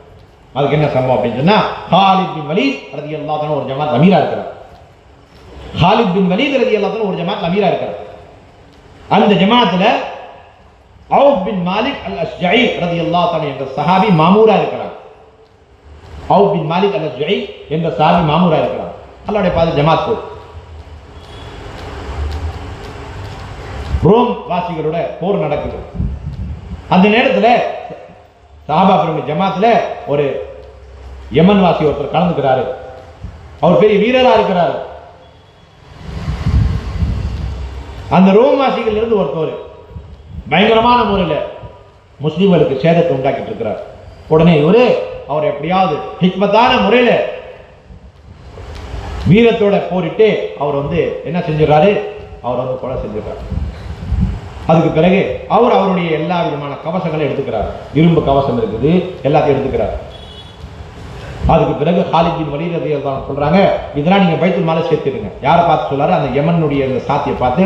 Speaker 1: அதுக்கு என்ன சம்பவம் அப்படின்னு சொன்னா, ஹாலித் பின் வலீத் ரலியல்லாஹு அன்ஹு ஒரு ஜமாத் அமீரா இருக்கிறார். ஹாலித் பின் வலீத் ரலியல்லாஹு அன்ஹு ஒரு ஜமாத் அமீரா இருக்கிறார். அந்த ஜமாத்துல அவுப் பின் மாலிக் அல் அஷ்ஜஇ ரலியல்லாஹு அன்ஹு என்ற சஹாபி மாமூரா இருக்கிறார். அவுப் பின் மாலிக் அல் அஷ்ஜஇ என்ற சஹாபி மாமூரா இருக்கிறார். அல்லாஹ்வுடைய பாதை ஜமாத் போய் ரோம் வாசிகளோட போர் நடக்குது. அந்த நேரத்தில் சஹாபா பெருமக்கள் ஜமாத்துல ஒரு யமன் வாசி ஒருத்தர் கலந்துக்கிறாரு. அவர் பெரிய வீரரா இருக்கிறார். அந்த ரோம் வாசிகள் இருந்து ஒருத்தர் பயங்கரமான முறையில் முஸ்லிம்களுக்கு சேதத்தை உண்டாக்கிட்டு இருக்கிறார். உடனே இவரு அவர் எப்படியாவது ஹிக்மத்தான முறையில் வீரத்தோட போரிட்டு அவர் என்ன செஞ்சிடறாரு, அவர் கொலை செஞ்சிடறாரு. அதுக்கு பிறகு அவர் அவருடைய எல்லா விதமான கவசங்களை எடுத்துக்கிறார். இரும்பு கவசம் இருக்குது, எல்லாத்தையும் எடுத்துக்கிறார். அதுக்கு பிறகு ஹாலித் பின் வலீத் ரலியல்லாஹு அன்ஹு சொல்றாங்க, இதெல்லாம் நீங்க பைத்துல் மால சேர்த்துடுங்க. யாரை பார்த்து சொல்றாரு, அந்த யமனுடைய சாத்தியை பார்த்து,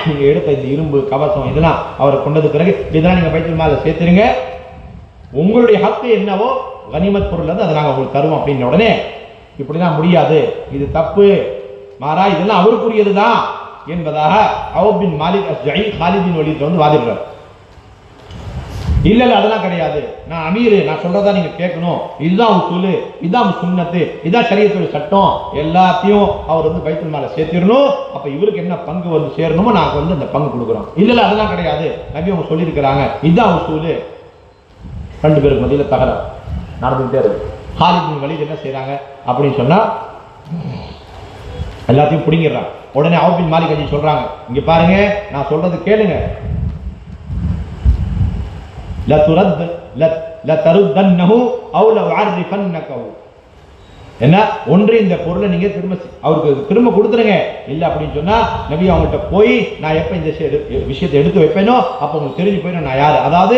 Speaker 1: நீங்க எடுத்த இந்த இரும்பு கவசம் இதெல்லாம் அவரை கொண்டது பிறகு இதெல்லாம் நீங்க பைத்துல் மால சேர்த்துருங்க. உங்களுடைய ஹக்கு என்னவோ கனிமத் பொருள் வந்து அதை நாங்கள் உங்களுக்கு தருவோம் அப்படின்னு. உடனே இப்படிதான் முடியாது, இது தப்பு, மாறா இதெல்லாம் அவருக்குரியது தான் என்பதாக அவுப் பின் மாலிக் அஷ்ஜஇ ஹாலித் பின் வலீத் வந்து வாதிடுறார். இல்ல அதெல்லாம் கிடையாது, நான் அமீர், நான் சொல்றதா நீங்க கேட்கணும், இதுதான் உசூல், இதுதான் சுன்னத்து, இதுதான் ஷரியத்துடைய சட்டம், எல்லாத்தையும் அவர் பைத்துல் மால சேர்த்திடணும். அப்ப இவருக்கு என்ன பங்கு வந்து சேரணுமோ நாங்க அந்த பங்கு கொடுக்குறோம். இல்ல அதெல்லாம் கிடையாது, நபி அவங்க சொல்லியிருக்கிறாங்க, இதுதான் உசூல். ரெண்டு பேருக்கு மத்தியில தகராறு நடந்துகிட்டே இருக்கு. ஹாலித் பின் வலீத் என்ன செய்யறாங்க அப்படின்னு சொன்னா, எல்லாத்தையும் பிடிங்கிறாங்க. உடனே அவுப் பின் மாலிக் அஜி சொல்றாங்க, இங்க பாருங்க, நான் சொல்றது கேளுங்க, என்ன ஒன்று இந்த பொருளை நீங்க அவருக்கு திரும்ப கொடுத்துருங்க. இல்ல அப்படின்னு சொன்னா நபி அவங்கள்ட்ட போய் நான் எப்ப இந்த விஷயத்தை எடுத்து வைப்பேனோ அப்ப உங்களுக்கு தெரிஞ்சு போயிடும் நான் யாரு. அதாவது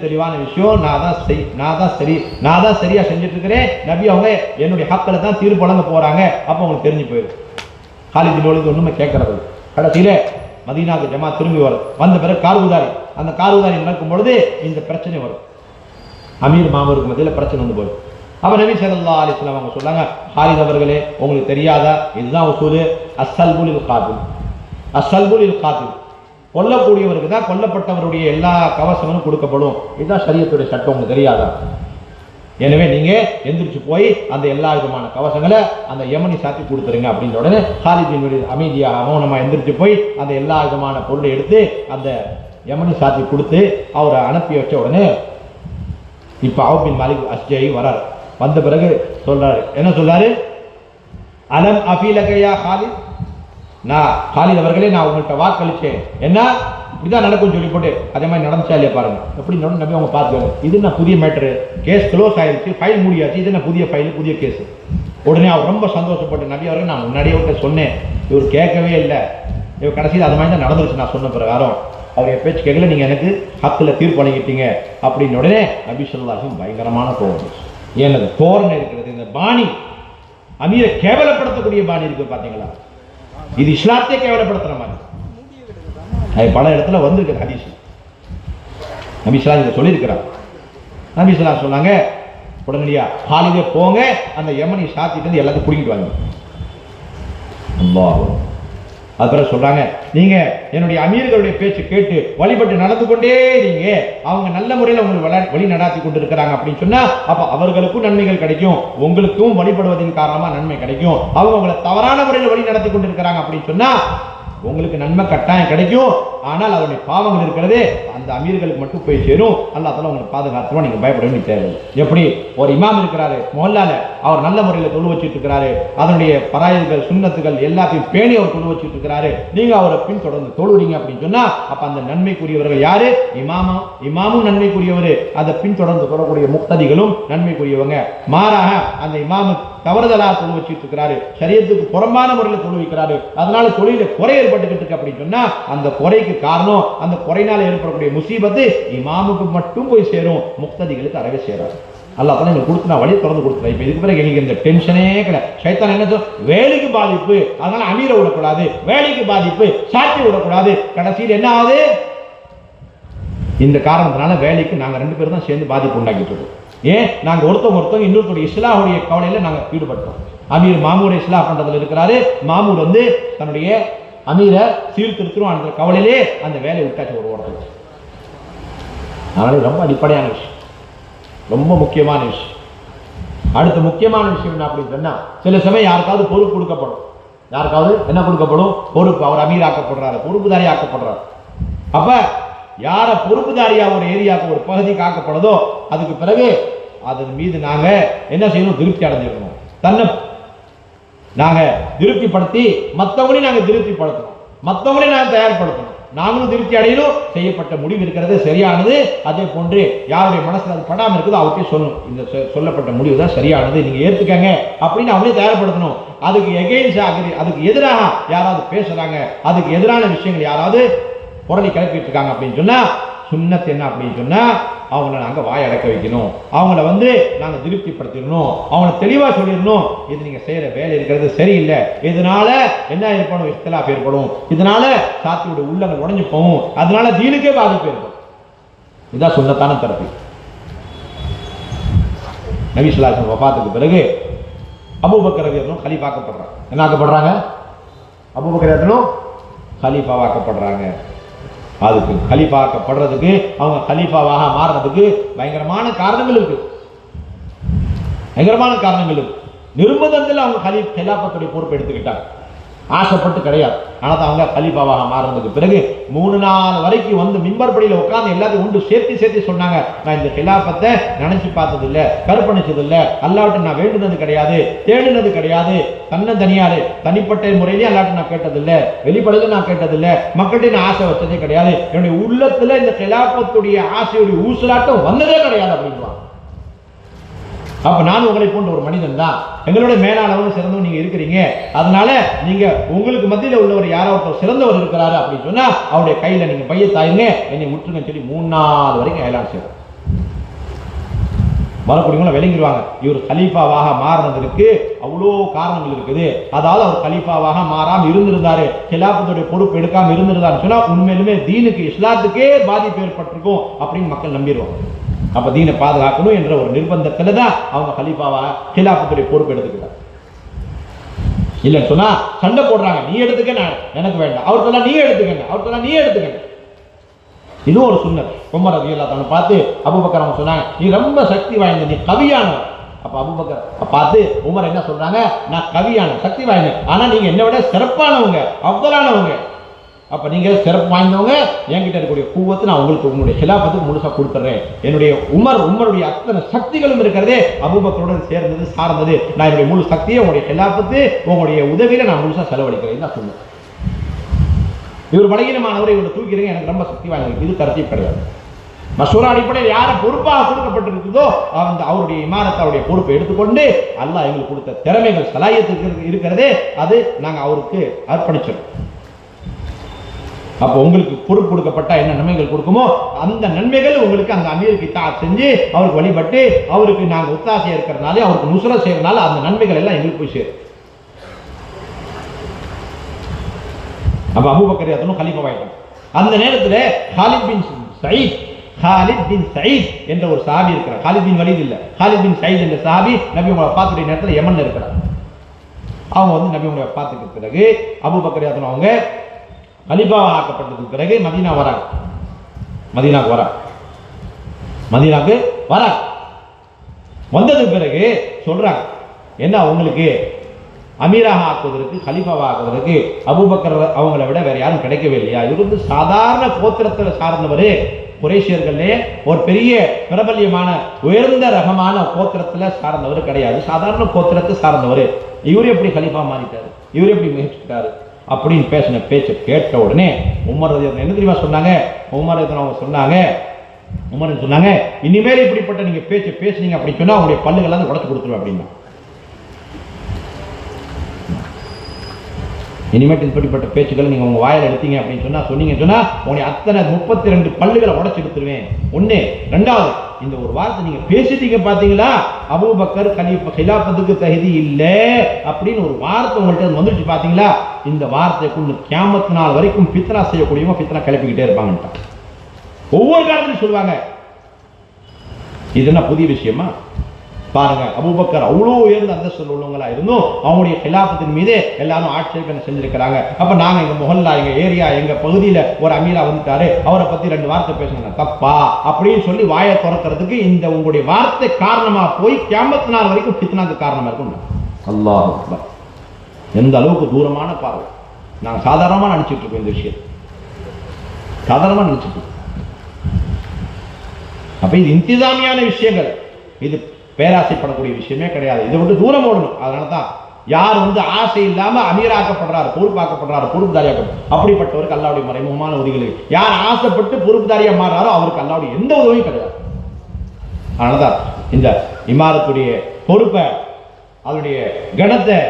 Speaker 1: தெளிவான விஷயம், நான் தான் சரியா செஞ்சுட்டு இருக்கிறேன், நபி அவங்க என்னுடைய ஹக்களை தான் தீர்ப்பு வழங்க போறாங்க, அப்ப உங்களுக்கு தெரிஞ்சு போயிடும். ஹாலித் பின் வலீத் ஒண்ணுமே கேட்கறது. கடைசியில மதீனாவுக்கு ஜமாத் திரும்பி வரும். வந்த பிறகு கார்குதாரி, அந்த கார்குதாரி நடக்கும் பொழுது இந்த பிரச்சனை வரும். அமீர் மாமூருக்கு மத்தியில் பிரச்சனை வந்து போயிடும். அப்ப நபி ஸல்லல்லாஹு அலைஹி வஸல்லம் அவங்க சொன்னாங்க, ஹாலித் அவர்களே, உங்களுக்கு தெரியாதா, இதுதான் உசூல், அஸ்ஸல்புலில் காதில், அஸ்ஸல்புலில் காதில், கொல்லக்கூடியவருக்கு தான் கொல்லப்பட்டவருடைய எல்லா கவசங்களும் கொடுக்கப்படும், இதுதான் ஷரியத்துடைய சட்டம், உங்களுக்கு தெரியாதா? எனவே நீங்க எந்திரிச்சு போய் அந்த எல்லா விதமான கவசங்களை அந்த யமனி சாத்தி கொடுத்துருங்க அப்படின்னு. உடனே ஹாலித் பின் வலீத் அமைதியாக மௌனமா எந்திரிச்சு போய் அந்த எல்லா விதமான பொருளை எடுத்து அந்த யமனி சாத்தி கொடுத்து அவரை அனுப்பி வச்ச உடனே இப்ப அவுப் பின் மாலிக் அஷ்ஜஇ வரார். வந்த பிறகு சொல்றாரு, என்ன சொல்றாரு, அலம் அஃபீலக யா ஹாலித், நான் ஹாலித் அவர்களே, நான் உங்கள்கிட்ட வாக்களிச்சேன், என்ன இப்படிதான் நடக்கும் சொல்லி போட்டு அதே மாதிரி நடந்துச்சா இல்லையா பாருங்க. எப்படி நபி அவங்க பார்த்துக்காங்க, இது என்ன புதிய மேட்டரு, கேஸ் க்ளோஸ் ஆயிடுச்சு, ஃபைல் மூடியாச்சு, இது என்ன புதிய ஃபைல், புதிய கேஸ். உடனே அவர் ரொம்ப சந்தோஷப்பட்டு, நபி அவர்கள் நான் முன்னாடியே அவர்கிட்ட சொன்னேன், இவர் கேட்கவே இல்லை, இவர் கடைசியில் அது மாதிரி தான் நடந்துருச்சு, நான் சொன்ன பிரகாரம் அவர் பேச்சு கேட்கல, நீங்க எனக்கு ஹக்கில் தீர்ப்பு வழங்கிட்டீங்க அப்படின்னு. உடனே நபி ஸல்லல்லாஹு அலைஹி வஸல்லம் பயங்கரமான கோபம், ஏனது தோரணை இருக்கிறது, இந்த பாணி அமீரை கேவலப்படுத்தக்கூடிய பாணி இருக்கு பாத்தீங்களா, இது இஸ்லாத்தை கேவலப்படுத்துற மாதிரி. அது பல இடத்துல வந்திருக்கு ஹதீஸ். நபி ஸல்லல்லாஹு அலைஹி வஸல்லம் சொல்லியிருக்கிறார். நபி ஸல்லல்லாஹு அலைஹி வஸல்லம் சொன்னாங்க, உடனடியா ஹாலிதே போங்க, அந்த யமனி சாத்திட்டு வந்து எல்லாத்தையும் குடிக்கிட்டு வாங்க. அல்லாஹ். அதுபோல சொல்றாங்க, நீங்க என்னுடைய அமீர்களுடைய பேச்சு கேட்டு வழிபட்டு நடந்து கொண்டே இருங்க, அவங்க நல்ல முறையில் உங்களுக்கு வழி நடாத்தி கொண்டு இருக்கிறாங்க அப்படின்னு சொன்னா அப்ப அவர்களுக்கும் நன்மைகள் கிடைக்கும், உங்களுக்கும் வழிபடுவதன் காரணமா நன்மை கிடைக்கும். அவங்க உங்களை தவறான முறையில் வழி நடத்தி கொண்டு இருக்கிறாங்க அப்படின்னு சொன்னா உங்களுக்கு நன்மை கட்டாயம் கிடைக்கும். ஆனால் அதனுடைய பாவங்கள் இருக்கிறதே அந்த அமீர்களுக்கு மட்டும் போய் சேரும். அல்லாஹ் தஆலா உங்களை பாதுகாத்துருவா, நீங்க பயப்பட வேண்டிய தேவையில்லை. எப்படி ஒரு இமாம் இருக்கிறாரு மொஹல்லால, அவர் நல்ல முறையில் தொழு வச்சுட்டு இருக்கிறாரு, அதனுடைய பராயல்கள் சுன்னத்துகள் எல்லாத்தையும் பேணி அவர் தொழு வச்சுட்டு இருக்கிறாரு, நீங்க அவரை பின் தொடர்ந்து தொழுறீங்க அப்படின்னு சொன்னா அப்ப அந்த நன்மைக்குரியவர்கள் யாரு, இமாமும் நன்மைக்குரியவர், அதை பின் தொடர்ந்து தொடரக்கூடிய முக்ததிகளும் நன்மைக்குரியவங்க. மாறாக அந்த இமாமு தவறுதலா தொழு வச்சுட்டு இருக்கிறாரு, ஷரியத்துக்கு புறம்பான முறையில் தொழு வைக்கிறாரு, அதனால தொழில குறை ஏற்பட்டுக்கிட்டு இருக்கு அப்படின்னு சொன்னா அந்த குறைக்கு காரணம், அந்த குறையினால ஏற்படக்கூடிய முசீபத்து இமாமுக்கு மட்டும் போய் சேரும், முக்ததிகளுக்கு அறவே சேராது. அல்லாஹ் தஆலா எங்களுக்கு கொடுத்து நான் வழி திறந்து கொடுத்துறேன். இப்ப இதுக்கு பிறகு எங்களுக்கு இந்த டென்ஷனே கிடையாது. ஷைத்தான் என்ன சொல்லும், வேலைக்கு பாதிப்பு, அதனால அமீரை விடக்கூடாது, வேலைக்கு பாதிப்பு, சாட்சி விடக்கூடாது. கடைசியில் என்ன ஆகுது, இந்த காரணத்தினால வேலைக்கு நாங்க ரெண்டு பேரும் தான் சேர்ந்து பாதிப்பு உண்டாக்கிட்டு இருக்கோம். ஏன் நாங்க ஒருத்தவங்க இன்னொருத்தருடைய இஸ்லாஹுடைய கவலையில நாங்க ஈடுபட்டோம். அமீர் மாமூரை இஸ்லாஹ் பண்றதுல இருக்கிறாரு. மாமூர் வந்து தன்னுடைய அமீரை சீர்திருத்தணும் அந்த கவலையிலே அந்த வேலையை விட்டாச்சு ஒரு ஓரத்தில். அதனால ரொம்ப அடிப்படையான விஷயம், ரொம்ப முக்கியமான விஷயம். அடுத்த முக்கியமான விஷயம் என்ன அப்படின்னு சொன்னா, சில சமயம் யாருக்காவது பொறுப்பு கொடுக்கப்படும். யாருக்காவது என்ன கொடுக்கப்படும்? பொறுப்பு. அவர் அமீர் ஆக்கப்படுறாரு, பொறுப்புதாரி ஆக்கப்படுறாரு. அப்ப யார பொறுப்புதாரியா ஒரு ஏரியாவுக்கு ஒரு பகுதிக்கு ஆக்கப்படுதோ அதுக்கு பிறகு அதன் மீது நாங்க என்ன செய்யணும்? திருப்தி அடைஞ்சிடணும். தன்னை நாங்க திருப்திப்படுத்தி மற்றவங்களையும் நாங்க திருப்திப்படுத்தணும், மற்றவங்களையும் நாங்க தயார்படுத்தணும், நாங்களும் திருப்தி அடையணும். செய்யப்பட்ட முடிவு இருக்கிறது சரியானது. அதே போன்று யாருடைய மனசுல அது படாமல் இருக்குதோ அவர்கிட்ட சொல்லணும், இந்த சொல்லப்பட்ட முடிவு தான் சரியானது, நீங்க ஏற்றுக்கங்க அப்படின்னு அவங்களே தயார்படுத்தணும். அதுக்கு எகெயின்ஸ்ட், அதுக்கு எதிராக யாராவது பேசுறாங்க, அதுக்கு எதிரான விஷயங்கள் யாராவது புரளி கிளப்பிட்டு இருக்காங்க அப்படின்னு சொன்னா, சுன்னத் என்ன அப்படின்னு சொன்னா, அவங்கள நாங்க வாய் அடக்க வைக்கணும், அவங்கள வந்து நாங்க திருப்திப்படுத்திடணும், அவங்கள தெளிவா சொல்லிடணும், இது நீங்க செய்யற வேலை இருக்கிறது சரியில்லை, இதனால என்ன ஏற்படும்? இஃப்திலாஃப் ஏற்படும், இதனால சாத்தியுடைய உள்ளங்கள் உடைஞ்சு போகும், அதனால தீனுக்கே பாதிப்பு ஏற்படும். இதுதான் சுன்னத்தான தரப்பு. நபி ஸல்லல்லாஹு அலைஹி வஸல்லம் வஃபாத்துக்கு பிறகு அபூபக்கர் ரலியல்லாஹு அன்ஹு கலீஃபாக்கப்படுறாங்க. என்ன ஆக்கப்படுறாங்க? அபூபக்கர் ரலியல்லாஹு அன்ஹு கலீஃபாவாக்கப்படுறாங்க. அதுக்கு கலீஃபாக்கப்படுறதுக்கு, அவங்க கலீஃபாவாக மாறுறதுக்கு பயங்கரமான காரணங்கள் இருக்கு, பயங்கரமான காரணங்கள் இருக்கு. நிர்பந்தத்தில் அவங்க ஹிலாஃபத்துடைய பொறுப்பு எடுத்துக்கிட்டாங்க, ஆசைப்பட்டு கிடையாது. ஆனால் அவங்க கலீஃபாவாக மாறுறதுக்கு பிறகு 3 நாள் வரைக்கும் வந்து மிம்பர் படியில் உட்கார்ந்து எல்லாத்தையும் ஒன்று சேர்த்து சொன்னாங்க, நான் இந்த ஹிலாஃபத்தை நினைச்சு பார்த்தது இல்லை, கற்பணிச்சது இல்லை, அல்லாஹ்விட்ட நான் வேண்டுனது கிடையாது, தேடினது கிடையாது, தனியாரு தனிப்பட்ட முறையிலே அல்லாஹ்விட்ட நான் கேட்டதில்லை, வெளிப்படையில நான் கேட்டதில்லை, மக்கள்கிட்ட நான் ஆசை வச்சதே கிடையாது, என்னுடைய உள்ளத்துல இந்த ஹிலாஃபத்துடைய ஆசையுடைய ஊசலாட்டம் வந்ததே கிடையாது அப்படின்வாங்க. அப்ப நான் உங்களை போன்ற ஒரு மனிதன் தான், எங்களோட மேலானவங்க சிறந்தவங்க நீங்க இருக்கிறீங்க, அதனால நீங்க உங்களுக்கு மத்தியில் உள்ளவர் யாராவது சிறந்தவர் இருக்கிறாரு அப்படின்னு சொன்னா அவருடைய கையில நீங்க பையத்தாயிருங்க, என்னை முற்றுங்க சொல்லி 3 நாள் வரைக்கும் ஏலான் செய்வார். வரக்கூடியவங்க விளங்கிடுவாங்க, இவர் கலீஃபாவாக மாறினதற்கு அவ்வளோ காரணங்கள் இருக்குது. அதாவது அவர் கலீஃபாவாக மாறாம இருந்திருந்தாரு, ஹிலாஃபத்துடைய பொறுப்பு எடுக்காம இருந்திருந்தாருன்னு சொன்னா உண்மையிலுமே தீனுக்கு இஸ்லாத்துக்கே பாதிப்பு ஏற்பட்டிருக்கும் அப்படின்னு மக்கள் நம்பிடுவாங்க. அப்ப தீனை பாதுகாக்கணும் என்ற ஒரு நிர்பந்தத்துல தான் அவங்க கலீஃபாவா ஹிலாஃபத்துடைய பொறுப்பு எடுத்துக்கிட்டாங்க. இல்லைன்னு சொன்னா சண்டை போடுறாங்க, நீ எடுத்துக்க, நான் எனக்கு வேண்டாம், அவர் சொன்னா நீ எடுத்துக்கங்க, அவர் சொன்னா நீ எடுத்துக்கங்க. இது ஒரு சுன்னத். உமர் ரலியல்லாஹு அன்ஹு பார்த்து அபூபக்கர் அவங்க சொன்னாங்க, நீ ரொம்ப சக்தி வாய்ந்த, நீ கவியானவர். அப்ப அபூபக்கர் பார்த்து உமர் என்ன சொல்றாங்க, நான் கவியான சக்தி வாய்ந்த, ஆனா நீங்க என்னை விட சிறப்பானவங்க, அஃதலானவங்க. அப்ப நீங்க சிறப்பு வாய்ந்தவங்க, என்கிட்ட இருக்கக்கூடிய கூவத்தை நான் உங்களுக்கு உங்களுடைய ஹிலாஃபத்துக்கு முழுசா கொடுத்துறேன். என்னுடைய உமருடைய அத்தனை சக்திகளும் இருக்கிறதே அபூபக்கரோட சேர்ந்தது சார்ந்தது, நான் என்னுடைய முழு சக்தியை உங்களுடைய ஹிலாஃபத்து உங்களுடைய உதவியில நான் முழுசா செலவழிக்கிறேன் தான் சொன்னேன். இவர் பலகீனமானவரை இவரை தூக்கிறீங்க, எனக்கு ரொம்ப சக்தி வாய்ந்தது, இது கருத்து கிடையாது. மசூரா அடிப்படையில் யாரை பொறுப்பாக கொடுக்கப்பட்டிருக்குதோ அவருடைய இமாரத்தை, அவருடைய பொறுப்பை எடுத்துக்கொண்டு அல்லாஹ் எங்களுக்கு கொடுத்த திறமைகள் சலாயத்துக்கு இருக்கிறதே அது நாங்க அவருக்கு அர்ப்பணிச்சோம். அப்போ உங்களுக்கு பொறுப்பு கொடுக்கப்பட்ட என்ன நன்மைகள் கொடுக்குமோ அந்த நன்மைகள் உங்களுக்கு அந்த அமீருக்கு இத்தாஅத் செஞ்சு அவருக்கு வழிபட்டு அவருக்கு நாங்கள் ஒத்தாசையா இருக்கிறதுனால, அவருக்கு நுஸ்ரத் செய்யறதுனால அந்த நன்மைகள் எல்லாம் எங்களுக்கு போய் சேரும். அப்ப அபூபக்கர் ரலியல்லாஹு கலீஃபாவாயிட்டாங்க. அந்த நேரத்தில் காலித் பின் சயீத் என்ற ஒரு சஹாபி இருக்கிறார். காலித் பின் வலீத் இல்ல, காலித் பின் சயீத் என்ற சஹாபி நபி உங்களை பார்த்துடைய நேரத்தில் யமன்ல இருக்கிறார். அவங்க வந்து நபி உங்களை பார்த்துக்கு பிறகு அபூபக்கர் ரலியல்லாஹு அவங்க கலீஃபாவாக ஆக்கப்பட்டதுக்கு பிறகு மதீனாவுக்கு வராங்க. வந்ததுக்கு பிறகு சொல்றாங்க, என்ன உங்களுக்கு அமீராக ஆக்குவதற்கு, கலீஃபாவாக ஆக்குவதற்கு அபூபக்கர் அவங்களை விட வேற யாரும் கிடைக்கவே இல்லையா? இவர் வந்து சாதாரண கோத்திரத்தில் சார்ந்தவர், குறைஷியர்களே ஒரு பெரிய பிரபல்யமான உயர்ந்த ரகமான கோத்திரத்தில் சார்ந்தவர் கிடையாது, சாதாரண கோத்திரத்தை சார்ந்தவர், இவர் எப்படி கலீஃபா மாறிட்டாரு, இவர் எப்படி முயற்சிட்டாரு அப்படின்னு பேசின பேச்சை கேட்ட உடனே உமர் ரலியல்லாஹு என்ன தெரியுமா சொன்னாங்க? உமர் அவங்க சொன்னாங்க, இனிமேல் இப்படிப்பட்ட நீங்க பேச்சு பேசுனீங்க அப்படின்னு சொன்னா உங்களுடைய பல்லுகள் எல்லாம் உடைச்சு கொடுத்துருவேன் அப்படின்னா. இனிமேட்டு இப்படிப்பட்ட பேச்சுக்களை நீங்க உங்க வாயில எடுத்தீங்க அப்படின்னு சொன்னீங்கன்னு சொன்னா உங்களுடைய அத்தனை 32 பல்லுகளை உடைச்சு எடுத்துருவேன். ஒண்ணு. ரெண்டாவது, இந்த ஒரு வார்த்தை நீங்க பேசிட்டீங்க பாத்தீங்களா, அபூபக்கர் ஹிலாஃபத்துக்கு தகுதி இல்லை அப்படின்னு ஒரு வார்த்தை உங்கள்கிட்ட வந்துருச்சு பாத்தீங்களா, இந்த வார்த்தையை கொண்டு கியாமத் நாள் வரைக்கும் ஃபித்னா செய்யக்கூடியவங்க ஃபித்னா கிளப்பிக்கிட்டே இருப்பாங்கன்ட்டான். ஒவ்வொரு காலத்திலும் சொல்லுவாங்க. இது என்ன புதிய விஷயமா? பாருங்க, அபூபக்கர் அவ்வளோ உயர்ந்த அந்தஸ்தில் உள்ளவங்களா இருந்தும் அவங்களுடைய ஹிலாஃபத்தின் மீது எல்லாரும் ஆட்சேபனை செஞ்சிருக்கிறாங்க. அப்ப நாங்க எங்க முஹல்லா, எங்க ஏரியா, எங்க பகுதியில ஒரு அமீரா வந்துட்டாரு, அவரை பத்தி 2 வார்த்தை பேசுங்க, தப்பா அப்படின்னு சொல்லி வாயை திறக்கிறதுக்கு இந்த உங்களுடைய வார்த்தை காரணமா போய் கியாமத் நாள் வரைக்கும் ஃபித்னாக்கு காரணமா இருக்கும். அல்லாஹ் அக்பர். எந்த அளவுக்கு தூரமான பார்வை. நாங்க சாதாரணமா நினைச்சிட்டு இருக்கோம் இந்த விஷயம், சாதாரணமா நினைச்சிட்டு இருக்கோம். அப்ப இது இன்திசாமியான விஷயங்கள், இது பேராசைப்படக்கூடிய விஷயமே கிடையாது. இதை விட்டு தூரம் ஓடணும். அதனால தான் யார் ஆசை இல்லாம அமீராக்கப்படுறாரு, பொறுப்பாக்கப்படுறாரு, பொறுப்புதாரியாக்கப்படுறாரு, அப்படிப்பட்டவருக்கு அல்லாஹ்வுடைய மறைமுகமான உதவிகள். யார் ஆசைப்பட்டு பொறுப்புதாரியா மாறாரோ அவருக்கு அல்லாஹ்வுடைய எந்த உதவியும் கிடையாது. அதனாலதான் இந்த இமாரத்துடைய பொறுப்பை, அதனுடைய கணத்தை,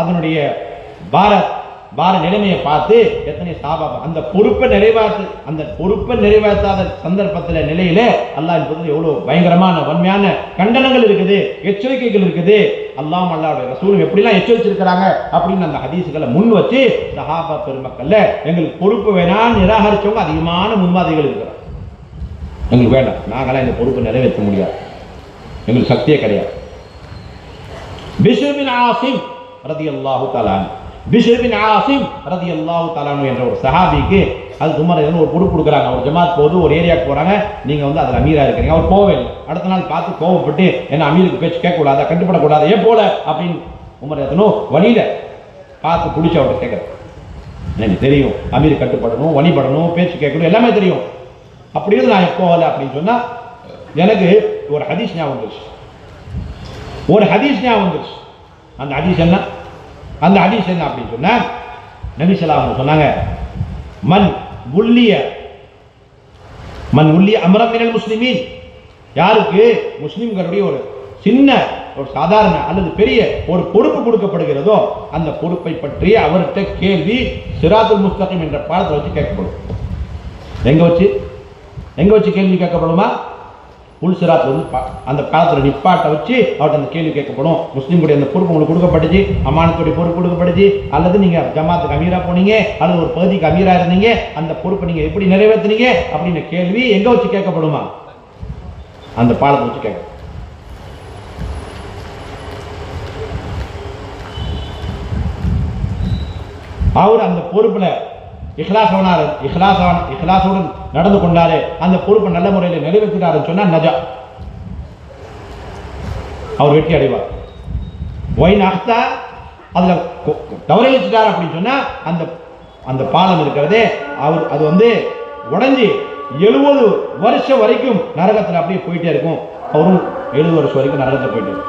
Speaker 1: அதனுடைய பார நிலைமையை பார்த்து எத்தனை சாபா அந்த பொறுப்பை நிறைவேற்றாத சந்தர்ப்பத்தில் நிலையில அல்லாஹ் என்பது எவ்வளவு பயங்கரமான வன்மையான கண்டனங்கள் இருக்குது, எச்சரிக்கைகள் இருக்குது. அல்லாஹ்வுடைய ரசூலும் எப்படிலாம் எச்சரிச்சிருக்கிறாங்க அப்படின்னு அந்த ஹதீஸ்களை முன் வச்சு சஹாபா பெருமக்கள்ல எங்களுக்கு பொறுப்பு வேணாம் நிராகரிச்சவங்க அதிகமான முன்மாதிரிகள் இருக்கிறாங்க. எங்களுக்கு வேண்டாம், நாங்களாம் இந்த பொறுப்பை நிறைவேற்ற முடியாது, எங்களுக்கு சக்தியே கிடையாது. பிஷ்ர் பின் ஆசிம் ரலியல்லாஹு தஆலா பிஷ்ர் பின் ஆசிம் ரலியல்லாஹு தஆலா என்ற ஒரு சஹாபிக்கு அது உமர் ஒரு பொறுப்பு கொடுக்குறாங்க. ஒரு ஜமாத் போது ஒரு ஏரியாவுக்கு போறாங்க, நீங்க அதில் அமீரா இருக்கிறீங்க. அவர் போவே இல்லை. அடுத்த நாள் பார்த்து கோவப்பட்டு என்ன அமீருக்கு பேச்சு கேட்கக்கூடாதா, கட்டுப்படக்கூடாது, ஏன் போல அப்படின்னு உமர் எத்தனும் வழியில பார்த்து பிடிச்ச அவர்கிட்ட கேட்கறது. எனக்கு தெரியும் அமீர் கட்டுப்படணும், வழிபடணும், பேச்சு கேட்கணும், எல்லாமே தெரியும். அப்படி இருந்து நான் போகலை அப்படின்னு சொன்னா எனக்கு ஒரு ஹதீஸ் ஞாபகம் வந்துருச்சு. அந்த ஹதீஸ் என்ன அப்படின்னு சொன்னா, நபி ஸல்லல்லாஹு அலைஹி வஸல்லம் சொன்னாங்க, மன் உல்லிய அம்ரன் மினல் முஸ்லிமீன், யாருக்கு முஸ்லிம்களுடைய ஒரு சின்ன ஒரு சாதாரண அல்லது பெரிய ஒரு பொறுப்பு கொடுக்கப்படுகிறதோ அந்த பொறுப்பை பற்றி அவர்கிட்ட கேள்வி சிராத்துல் முஸ்தகீம் என்ற பாடத்தை வச்சு கேட்கப்படும். எங்க வச்சு கேள்வி கேட்கப்படுமா? உள் சிராத் அந்த காலத்தில் நிப்பாட்டை வச்சு அவர்கிட்ட அந்த கேள்வி கேட்கப்படும். முஸ்லீம்களுடைய அந்த பொறுப்பு உங்களுக்கு கொடுக்கப்பட்டுச்சு, அமானத்துடைய பொறுப்பு கொடுக்கப்பட்டுச்சு, அல்லது நீங்க ஜமாத்துக்கு அமீரா போனீங்க, அல்லது ஒரு பகுதிக்கு அமீரா இருந்தீங்க, அந்த பொறுப்பை நீங்க எப்படி நிறைவேற்றினீங்க அப்படின்னு கேள்வி எங்க வச்சு கேட்கப்படுமா? அந்த பாடத்தை வச்சு கேட்க. அவர் அந்த பொறுப்புல இஹ்லாஸோடு நடந்து கொண்டாரு, அந்த பொறுப்பை நல்ல முறையில் நிறைவேற்றினாருன்னு சொன்னா நஜா, அவர் வெற்றி அடைவார். அதுல தவறளிச்சிட்டார் அப்படின்னு சொன்னா அந்த பாலம் இருக்கிறதே அது உடஞ்சி 70 வருஷம் வரைக்கும் நரகத்தில் அப்படியே போயிட்டே இருக்கும். அவரும் 70 வருஷம் வரைக்கும் நரகத்தில் போயிட்டு.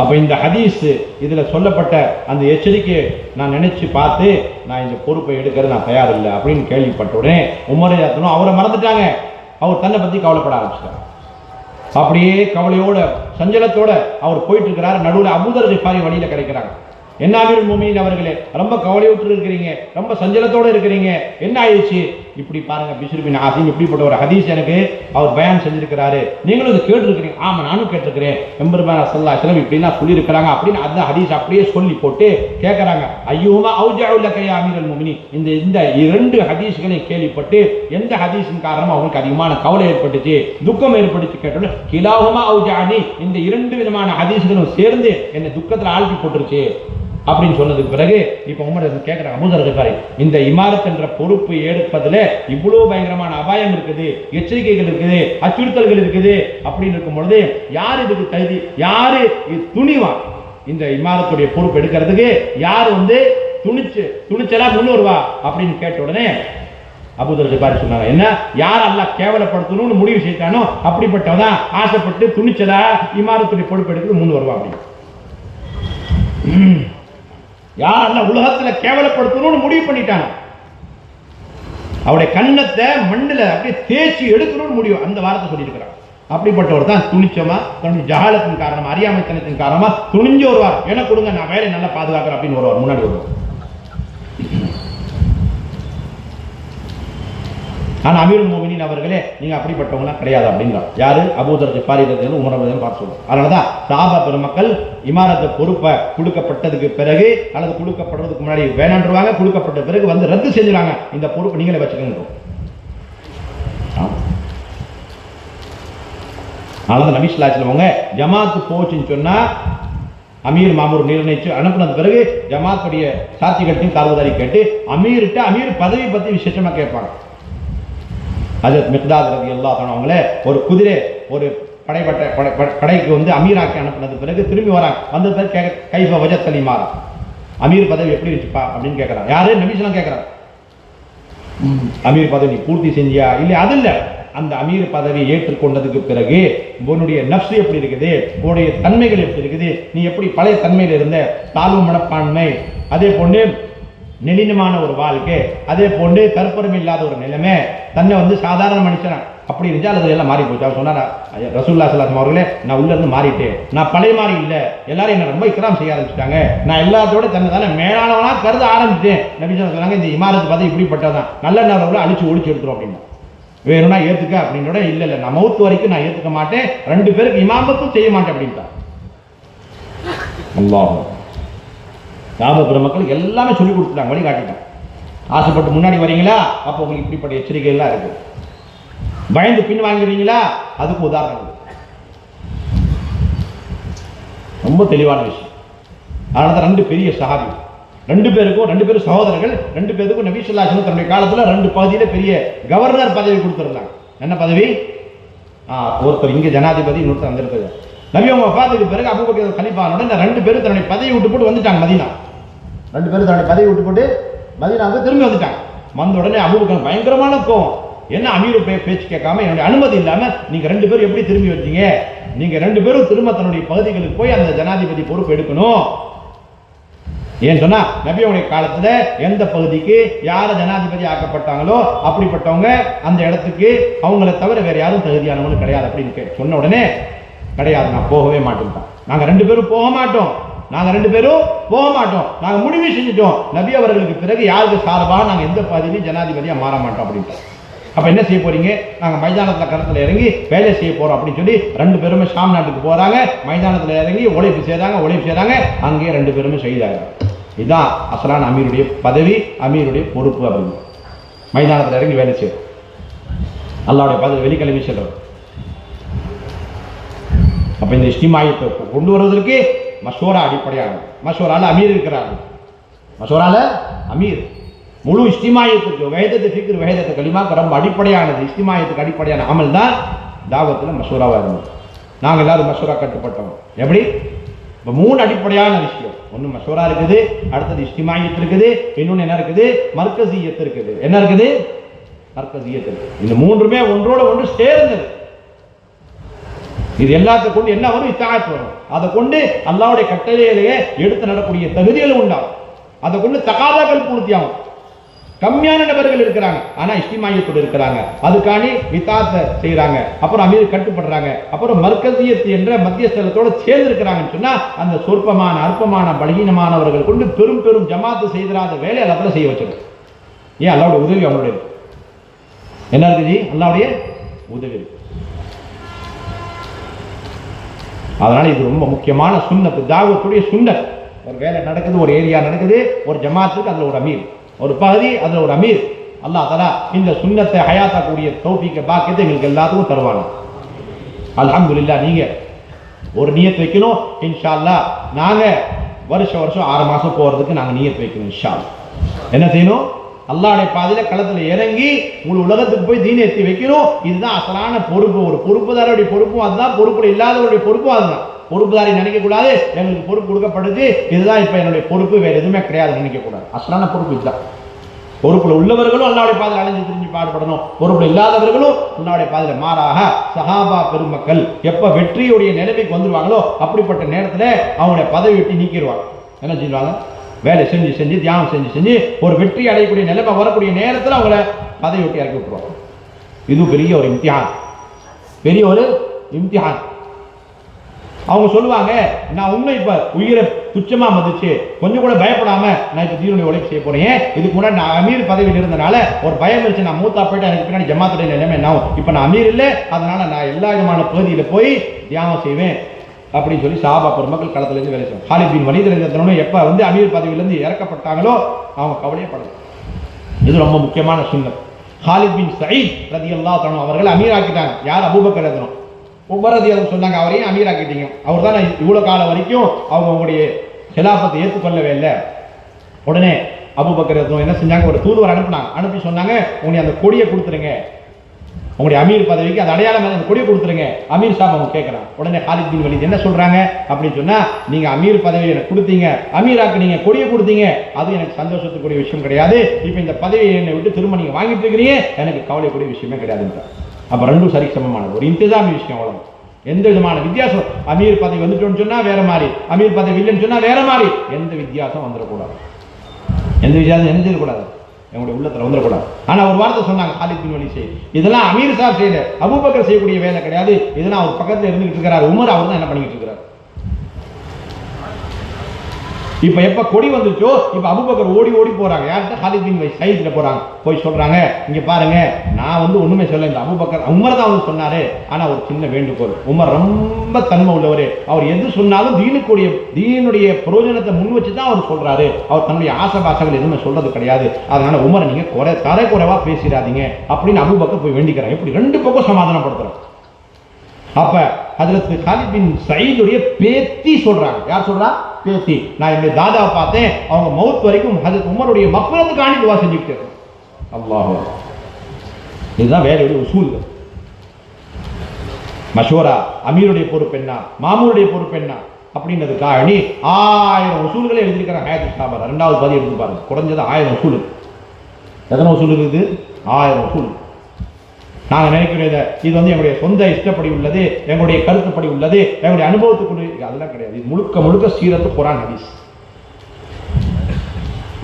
Speaker 1: அப்ப இந்த ஹதீஸ் இதுல சொல்லப்பட்ட அந்த எச்சரிக்கையை நான் நினைச்சு பார்த்து நான் இந்த பொறுப்பை எடுக்கிறது நான் தயார் இல்லை அப்படின்னு கேள்விப்பட்ட உடனே உமர் ரலியல்லாஹு அவரை மறந்துட்டாங்க. அவர் தன்னை பத்தி கவலைப்பட ஆரம்பிச்சிட்டார். அப்படியே கவலையோட சஞ்சலத்தோட அவர் போயிட்டு இருக்கிறார். நடுவில் அபூதர் கிஃபாரி வழியில கிடைக்கிறாங்க. என்ன அமீருல் முஃமினீன் அவர்களே, ரொம்ப கவலையுற்று இருக்கிறீங்க, ரொம்ப சஞ்சலத்தோட இருக்கிறீங்க, என்ன ஆயிடுச்சு? இப்படி பாருங்க, பிஷ்ர் பின் ஆசிம் இப்படிப்பட்ட ஒரு ஹதீஸ் எனக்கு அவர் பயான் செஞ்சிருக்கிறாரு, நீங்களும் இதை கேட்டிருக்கிறீங்க. ஆமா, நானும் கேட்டிருக்கிறேன், எம்பெருமானார் ஸல்லல்லாஹு அலைஹி வஸல்லம் இப்படிலாம் சொல்லியிருக்கிறாங்க அப்படின்னு அந்த ஹதீஸ் அப்படியே சொல்லி போட்டு கேட்கறாங்க, ஐயுமா அவுஜஉ லக யா அமீருல் முஃமினீன். இந்த இரண்டு ஹதீஸ்களையும் கேள்விப்பட்டு எந்த ஹதீஸின் காரணமா அவங்களுக்கு அதிகமான கவலை ஏற்பட்டுச்சு, துக்கம் ஏற்பட்டுச்சு கேட்டோம். கிலாஹுமா அவுஜஅனி, இந்த இரண்டு விதமான ஹதீஸ்களும் சேர்ந்து என்னை துக்கத்தில் ஆழ்த்தி போட்டுருச்சு அப்படின்னு சொன்னதுக்கு பிறகு இப்ப உமர் கேட்கிறாங்க, அபூ தர் கிஃபாரி, இந்த இமாரத் என்ற பொறுப்பு எடுப்பதுல இவ்வளவு பயங்கரமான அபாயம் இருக்குது, எச்சரிக்கைகள் இருக்குது, அச்சுறுத்தல்கள் இருக்குது அப்படின்னு இருக்கும் பொழுது யார் இதுக்கு தகுதி, யாரு துணிவா இந்த இமாரத்துடைய பொறுப்பு எடுக்கிறதுக்கு, யார் துணிச்சலா முன் வருவா அப்படின்னு கேட்ட உடனே அபூ தர் கிஃபாரி சொன்னாங்க, என்ன யார் அல்லாஹ் கேவலப்படுத்தணும்னு முடிவு செய்தானோ அப்படிப்பட்டவதான் ஆசைப்பட்டு துணிச்சலா இமாரத்துடைய பொறுப்பு எடுக்கிறது முன் வருவா அப்படின்னு. யார் உலகத்துல கேவலப்படுத்தணும்னு முடிவு பண்ணிட்டாங்க, அவருடைய கண்ணத்தை மண்ணில் அப்படியே தேய்ச்சி எடுக்கணும்னு முடிவு அந்த வார்த்தை சொல்லியிருக்கிறார். அப்படிப்பட்டவர் தான் துணிச்சமா தன்னுடைய ஜஹாலத்தின் காரணமா, அறியாமைத்தனத்தின் காரணமா துணிஞ்சு வருவார். எனக்கு கொடுங்க, நான் வேலையை நல்லா பாதுகாக்கிறேன் அப்படின்னு வருவார், முன்னாடி வருவார். ஆனா அமீருல் முஃமினீன் அவர்களே நீங்க அப்படிப்பட்டவங்க கிடையாது அப்படிங்கிறார். யாரு? அபூ தர் கிஃபாரி ரலியல்லாஹு அன்ஹு, உமர் ரலியல்லாஹு அன்ஹு பார்த்து சொல்றாங்க. அதனாலதான் சஹாபா பெருமக்கள் இமாரத்து பொறுப்பை கொடுக்கப்பட்டதுக்கு பிறகு அல்லது கொடுக்கப்படுறதுக்கு முன்னாடி வேணான்றுவாங்க, கொடுக்கப்பட்ட பிறகு வந்து ரத்து செஞ்சுறாங்க, இந்த பொறுப்பு நீங்களே வச்சுக்கணும். அதனால நபி ஸல்லல்லாஹு அலைஹி வஸல்லம் ஜமாத்து போச்சுன்னு சொன்னா அமீர் மாமூர் நிர்ணயிச்சு அனுப்புனது பிறகு ஜமாத்துடைய சாட்சிகளையும் தார்வதாரி கேட்டு அமீர்கிட்ட அமீர் பதவி பத்தி விசேஷமா கேட்பாங்க. ஹஜ்ரத் மிக்தாத் ரலியல்லாஹு அன்ஹு அவங்களே ஒரு குதிரை ஒரு படைக்கு வந்து அமீராக்கி அனுப்பினது பிறகு திரும்பி வராங்க, வந்த பிறகு கைஃப வஜத் இமாரா, அமீர் பதவி எப்படி இருந்துச்சுப்பா அப்படின்னு கேட்கறாங்க. யாரு? நபி ஸல்லல்லாஹு கேட்கறாங்க, அமீர் பதவி பூர்த்தி செஞ்சியா? இல்லை, அது இல்லை, அந்த அமீர் பதவி ஏற்றுக்கொண்டதுக்கு பிறகு உன்னுடைய நஃப்ஸ் எப்படி இருக்குது, உன்னுடைய தன்மைகள் எப்படி இருக்குது, நீ எப்படி பழைய தன்மையில் இருந்த தாழ்வு மனப்பான்மை, அதே போன்று நெளினமான ஒரு வாழ்க்கை, அதே போன்று கற்புரம் இல்லாத ஒரு நிலைமை, தன்னை வந்து சாதாரண மனுஷன் அப்படி இருந்துச்சு, அது எல்லாம் மாறி போச்சு. அவர் சொன்னார், ரசூலுல்லாஹி ஸல்லல்லாஹு அலைஹி வஸல்லம் அவர்களே, நான் உள்ள இருந்து மாறிட்டேன், நான் பழைய மாதிரி இல்லை, எல்லாரும் என்ன ரொம்ப இக்ராம் செய்ய ஆரம்பிச்சிட்டாங்க, நான் எல்லாத்தோட தன்னை தானே மேலானவனா கருத ஆரம்பிச்சிட்டேன். நபி ஸல்லல்லாஹு அலைஹி வஸல்லம் சொன்னாங்க, இந்த இமாரத்து பார்த்து இப்படிப்பட்டதான், நல்ல நேரம் அழிச்சு ஒழிச்சு எடுத்துரும் அப்படின்னு. வேணும்னா ஏத்துக்க அப்படின்னோட, இல்ல இல்ல நான் மௌத் வரைக்கும் நான் ஏத்துக்க மாட்டேன், ரெண்டு பேருக்கு இமாமத்தும் செய்ய மாட்டேன் அப்படின்ட்டார். அல்லாஹ் சஹாபா பெருமக்கள் எல்லாமே சொல்லி கொடுத்துட்டாங்க, வழி காட்டிட்டாங்க. ஆசைப்பட்டு முன்னாடி வரீங்களா, அப்போ உங்களுக்கு இப்படிப்பட்ட எச்சரிக்கை எல்லாம் இருக்கு. பயந்து பின் வாங்கிறீங்களா, அதுக்கு உதாரணம் ரொம்ப தெளிவான விஷயம். அதனால ரெண்டு பெரிய சஹாபி, ரெண்டு பேரும் சகோதரர்கள், ரெண்டு பேருக்கும் நபி ஸல்லல்லாஹு அலைஹி வஸல்லம் தன்னுடைய காலத்துல ரெண்டு பகுதியில பெரிய கவர்னர் பதவி கொடுத்திருந்தாங்க. என்ன பதவி? ஒருத்தர் இங்க ஜனாதிபதி, இன்னொருத்தர் அங்க இருக்கிறது. நபி அவங்க வஃபாத்துக்கு பிறகு அபூபக்கர் கலீஃபானோட இந்த ரெண்டு பேரும் தன்னுடைய பதவி விட்டு போட்டு வந்துட்டாங்க மதீனா. ரெண்டு பேரும் தன்னுடைய பதவி விட்டு போட்டு மதீனாவுக்கு திரும்பி வந்துட்டாங்க. வந்த உடனே அபூபக்கர் பயங்கரமான கோவம், என்ன அமீர் பேச்சு கேட்காம என்னுடைய அனுமதி இல்லாம நீங்க ரெண்டு பேரும் எப்படி திரும்பி வந்தீங்க, நீங்க ரெண்டு பேரும் திரும்ப தன்னுடைய பகுதிகளுக்கு போய் அந்த ஜனாதிபதி பொறுப்பு எடுக்கணும். ஏன்னு சொன்னா நபியோடைய காலத்துல எந்த பகுதிக்கு யார ஜனாதிபதி ஆக்கப்பட்டாங்களோ அப்படிப்பட்டவங்க அந்த இடத்துக்கு அவங்கள தவிர வேற யாரும் தகுதியானவங்க கிடையாது அப்படின்னு சொன்ன உடனே, கிடையாது நான் போகவே மாட்டேன், நாங்க ரெண்டு பேரும் போக மாட்டோம், நாங்க முடிவு செஞ்சுட்டோம், நபி அவர்களுக்கு பிறகு யாருக்கு சார்பாக நாங்க எந்த பதவியும் ஜனாதிபதியா மாற மாட்டோம் அப்படின்ட்டு. அப்ப என்ன செய்ய போறீங்க, நாங்க மைதானத்துல களத்துல இறங்கி வேலை செய்ய போறோம் அப்படின்னு சொல்லி ரெண்டு பேருமே ஷாம் நாட்டுக்கு போறாங்க. மைதானத்துல இறங்கி உழைப்பு செய்றாங்க, அங்கேயே ரெண்டு பேருமே செய்தாங்க. இதுதான் அசலான அமீருடைய பதவி, அமீருடைய பொறுப்பு அப்படின்னு. மைதானத்துல இறங்கி வேலை செய்யும், அல்லாஹ்வுடைய பதவி வெள்ளிக்கிழமை செல்றது. அப்ப இந்த இஸ்திமாயத்தை கொண்டு வருவதற்கு மஷூரா அடிப்படையானது. மஷூரால அமீர் இருக்கிறார்கள், மஷூரால அமீர் முழு இஸ்திமாயத்துக்கு வேதத்தை ஃபிக்ர் வேதத்தை கலிமாக்கு ரொம்ப அடிப்படையானது. இஸ்திமாயத்துக்கு அடிப்படையான அமல் தான் தாவத்தில் மஷூராவா இருந்தது. நாங்கள் எல்லாரும் மஷூரா கட்டுப்பட்டோம். எப்படி? இப்போ மூணு அடிப்படையான விஷயம். ஒன்று மஷூரா இருக்குது, அடுத்தது இஸ்திமாயத்து இருக்குது, இன்னொன்று என்ன இருக்குது, மர்கசியத்து இருக்குது. என்ன இருக்குது? மர்கசியத்து இருக்குது. இந்த மூன்றுமே ஒன்றோட ஒன்று சேர்ந்தது. இது எல்லாத்தையும் கொண்டு என்ன வரும்? இத்தாஅத் வரும். அதை கொண்டு அல்லாஹ்வுடைய கட்டளையிலேயே எடுத்து நடக்கூடிய தகுதிகள் உண்டாகும். அதை கொண்டு தகாதாக்கள் பூர்த்தியாகும். கம்மியான நபர்கள் இருக்கிறாங்க, ஆனா இஸ்திமாயத்தோடு இருக்கிறாங்க, அதுக்காண்டி இத்தாத்தை செய்யறாங்க, அப்புறம் அமீர் கட்டுப்படுறாங்க, அப்புறம் மர்கசியத் என்ற மத்தியஸ்தலத்தோட சேர்ந்து இருக்கிறாங்கன்னு சொன்னா அந்த சொற்பமான அற்பமான பலகீனமானவர்கள் கொண்டு பெரும் பெரும் ஜமாத்து செய்திராத வேலை அல்ல செய்ய வச்சிருக்கு. ஏன்? அல்லாவுடைய உதவி அவங்களுடைய என்ன இருக்குது? அல்லாவுடைய உதவி. அதனால இது ரொம்ப முக்கியமான சுன்னத்து, தாவத்துடைய சுன்னத். ஒரு வேலை நடக்குது, ஒரு ஏரியா நடக்குது, ஒரு ஜமாத்துக்கு அதுல ஒரு அமீர், ஒரு பகுதி அதுல ஒரு அமீர். அல்லாஹ் தஆலா இந்த சுன்னத்தை ஹயாத்தாக்கூடிய தௌஃபீக பாக்கியத்தை எங்களுக்கு எல்லாத்துக்கும் தருவாங்க. அல்ஹம்துலில்லாஹ். நீங்க ஒரு நியத் வைக்கணும், இன்ஷா அல்லாஹ். நாங்க வருஷம் 6 மாசம் போறதுக்கு நாங்க நியத் வைக்கணும் இன்ஷா அல்லாஹ். என்ன செய்யணும்? அல்லாஹ்வுடைய பாதையில களத்துல இறங்கி முழு உலகத்துக்கு போய் தீனை எத்தி வைக்கணும். இதுதான் அசலான பொறுப்பு. ஒரு பொறுப்புதாரியுடைய பொறுப்பும் அதுதான், பொறுப்பு இல்லாதவருடைய பொறுப்பும் அதுதான். பொறுப்புதாரி நினைக்க கூடாது எங்களுக்கு பொறுப்பு கொடுக்கப்படுது, இதுதான் இப்ப என்னுடைய பொறுப்பு, வேற எதுவுமே கிடையாது நினைக்க கூடாது. அசலான பொறுப்பு இதுதான். பொறுப்புல உள்ளவர்களும் அல்லாஹ்வுடைய பாதையில் அலைஞ்சு திரிஞ்சு பாடுபடணும், பொறுப்புல இல்லாதவர்களும் அல்லாஹ்வுடைய பாதையில. மாறாக சஹாபா பெருமக்கள் எப்ப வெற்றியுடைய நிலைமைக்கு வந்துருவாங்களோ அப்படிப்பட்ட நேரத்துல அவங்களுடைய பதவி விட்டு நீக்கிடுவாங்க. என்ன செய்வாங்க? வேலை செஞ்சு செஞ்சு தியானம் செஞ்சு செஞ்சு ஒரு வெற்றி அடையக்கூடிய நிலைமை வரக்கூடிய நேரத்தில் அவங்கள பதவி விட்டு இறக்கி விட்டுருவாங்க. இது பெரிய ஒரு இம்திஹான், பெரிய ஒரு இம்திஹான். அவங்க சொல்லுவாங்க, நான் உண்மை இப்ப உயிரை துச்சமா மதிச்சு கொஞ்சம் கூட பயப்படாம நான் இப்ப தீனுடைய உழைப்பு செய்ய போறேன். இதுக்கு முன்னாடி நான் அமீர் பதவியில் இருந்தனால ஒரு பயம் இருந்துச்சு, நான் மூத்தா போயிட்டு எனக்கு பின்னாடி ஜமாத்துடைய நிலைமை என்ன ஆகும், இப்ப நான் அமீர் இல்லை, அதனால நான் எல்லா விதமான பகுதியில போய் தியானம் செய்வேன் அப்படின்னு சொல்லி சஹாபா பெருமக்கள் களத்திலிருந்து வேலை செய்வாங்க. காலித் பின் வலீத் ரலியல்லாஹு அன்ஹு எப்ப அமீர் பதவியிலிருந்து இறக்கப்பட்டாங்களோ அவங்க கவலையப்படல. இது ரொம்ப முக்கியமான சுன்னத். காலித் பின் சயீத் ரலியல்லாஹு அன்ஹு அவர்கள் அமீர் ஆக்கிட்டாங்க. யார்? அபூபக்கர் ரலியல்லாஹு அன்ஹு. உமர் ரலியல்லாஹு அன்ஹு சொன்னாங்க, அவரையும் அமீர் ஆக்கிட்டீங்க. அவர் தான் இவ்வளவு காலம் வரைக்கும் அவங்களுடைய ஹிலாஃபத்தை ஏற்றுக்கொள்ளவே இல்லை. உடனே அபூபக்கர் ரலியல்லாஹு அன்ஹு என்ன செஞ்சாங்க? ஒரு தூதுவர் அனுப்புனாங்க. அனுப்பி சொன்னாங்க, உங்களுடைய அந்த கொடியை கொடுத்துருங்க, உங்களுடைய அமீர் பதவிக்கு அந்த அடையாளம் அந்த கொடியை கொடுத்துருங்க. அமீர் சாப் அவங்க கேட்கிறாங்க. உடனே காலித் பின் வலீத் என்ன சொல்றாங்க அப்படின்னு சொன்னா, நீங்க அமீர் பதவியை எனக்கு கொடுத்தீங்க, அமீராக்கு நீங்க கொடியை கொடுத்தீங்க, அது எனக்கு சந்தோஷத்துக்குரிய விஷயம் கிடையாது. இப்ப இந்த பதவியை என்னை விட்டு திரும்ப நீங்க வாங்கிட்டு இருக்கிறீங்க, எனக்கு கவலைக்கூடிய விஷயமே கிடையாதுன்றார். அப்ப ரெண்டும் சரி சமமானது, ஒரு இன்திசாமி விஷயம். அவ்வளவு, எந்த விதமான வித்தியாசம். அமீர் பதவி வந்துட்டோம்னு சொன்னா வேற மாதிரி, அமீர் பதவி இல்லைன்னு சொன்னா வேற மாதிரி, எந்த வித்தியாசம் வந்துடக்கூடாது, எந்த வித்தியாசம் என்ன செய்யக்கூடாது, என்னுடைய உள்ளத்துல வந்துடக்கூடாது. ஆனா ஒரு வார்த்தை சொன்னாங்க காலித் பின் வலீத், இதெல்லாம் அமீர் சாப் செய்யல, அபூபக்கர் செய்யக்கூடிய வேலை கிடையாது, இதெல்லாம் அவர் பக்கத்துல இருந்துகிட்டு இருக்கிறார் உமர், அவர் தான் என்ன பண்ணிட்டு இருக்கிறார். இப்ப எப்ப கொடி வந்துச்சோ இப்ப அபூபக்கர் ஓடி ஓடி போறாங்க. யார்கிட்ட? காலித் பின் சயீத் போறாங்க. போய் சொல்றாங்க, இங்க பாருங்க, நான் ஒண்ணுமே சொல்ல, இந்த அபூபக்கர் உமர் தான் வந்து சொன்னாரு, ஆனா ஒரு சின்ன வேண்டுகோள். உமர் ரொம்ப தன்மை உள்ளவரு, அவர் எது சொன்னாலும் தீனுடைய பிரயோஜனத்தை முன் வச்சுதான் அவர் சொல்றாரு, அவர் தன்னுடைய ஆசபாசங்கள் எதுவுமே சொல்றது கிடையாது. அதனால உமரை நீங்க தரைக்குறைவா பேசிடாதீங்க அப்படின்னு அபூபக்கர் போய் வேண்டிக்கிறாங்க. இப்படி ரெண்டு பக்கம் சமாதானப்படுத்துறாங்க. அப்ப ஹஜ்ரத் காலித் பின் சயீதுடைய பேத்தி சொல்றாங்க. யார் சொல்றா? பேத்தி. நான் என்னுடைய தாதாவை பார்த்தேன், அவங்க மவுத் வரைக்கும் ஹஜ்ரத் உமருடைய மக்ஃபிரத்துக்காண்டி துஆ செஞ்சுக்கிட்டு இருக்காங்க. அல்லாஹ், இதுதான் வேலையுடைய உசூல். மஷூரா, அமீருடைய பொறுப்பு என்ன, மாமூருடைய பொறுப்பு என்ன அப்படின்றதுக்காக 1000 உசூல்களை எழுதியிருக்கிறாங்க. ஹயாத்துஸ் ஸஹாபா 2வது பதி எடுத்து பாருங்க, குறைஞ்சது 1000 உசூல். எத்தனை உசூல் இருக்குது? 1000 உசூல். நாங்கள் நினைக்கிறோம் இது எங்களுடைய சொந்த இஷ்டப்படி உள்ளது, எங்களுடைய கருத்துப்படி உள்ளது, எங்களுடைய அனுபவத்துக்குள்ள, அதெல்லாம் கிடையாது. இது முழுக்க முழுக்க சீரத்து குர்ஆன் ஹதீஸ்.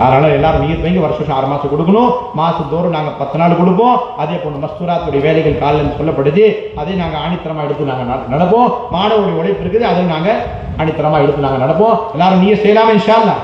Speaker 1: அதனால எல்லாரும் நீர் வைங்க, வருஷம் 6 மாசம் கொடுக்கணும், மாசத்தோறும் நாங்கள் 10 நாள் கொடுப்போம். அதே போன்று மஸ்தூராத்துடைய வேலைகள் காலையில் சொல்லப்படுது, அதை நாங்கள் ஆணித்தரமா எடுத்து நாங்கள் நடப்போம். மாணவருடைய உழைப்பு இருக்குது, அதை நாங்கள் ஆணித்தரமா எடுத்து நாங்கள் நடப்போம். எல்லாரும் நீங்க செய்யலாமா இன்ஷா அல்லாஹ்?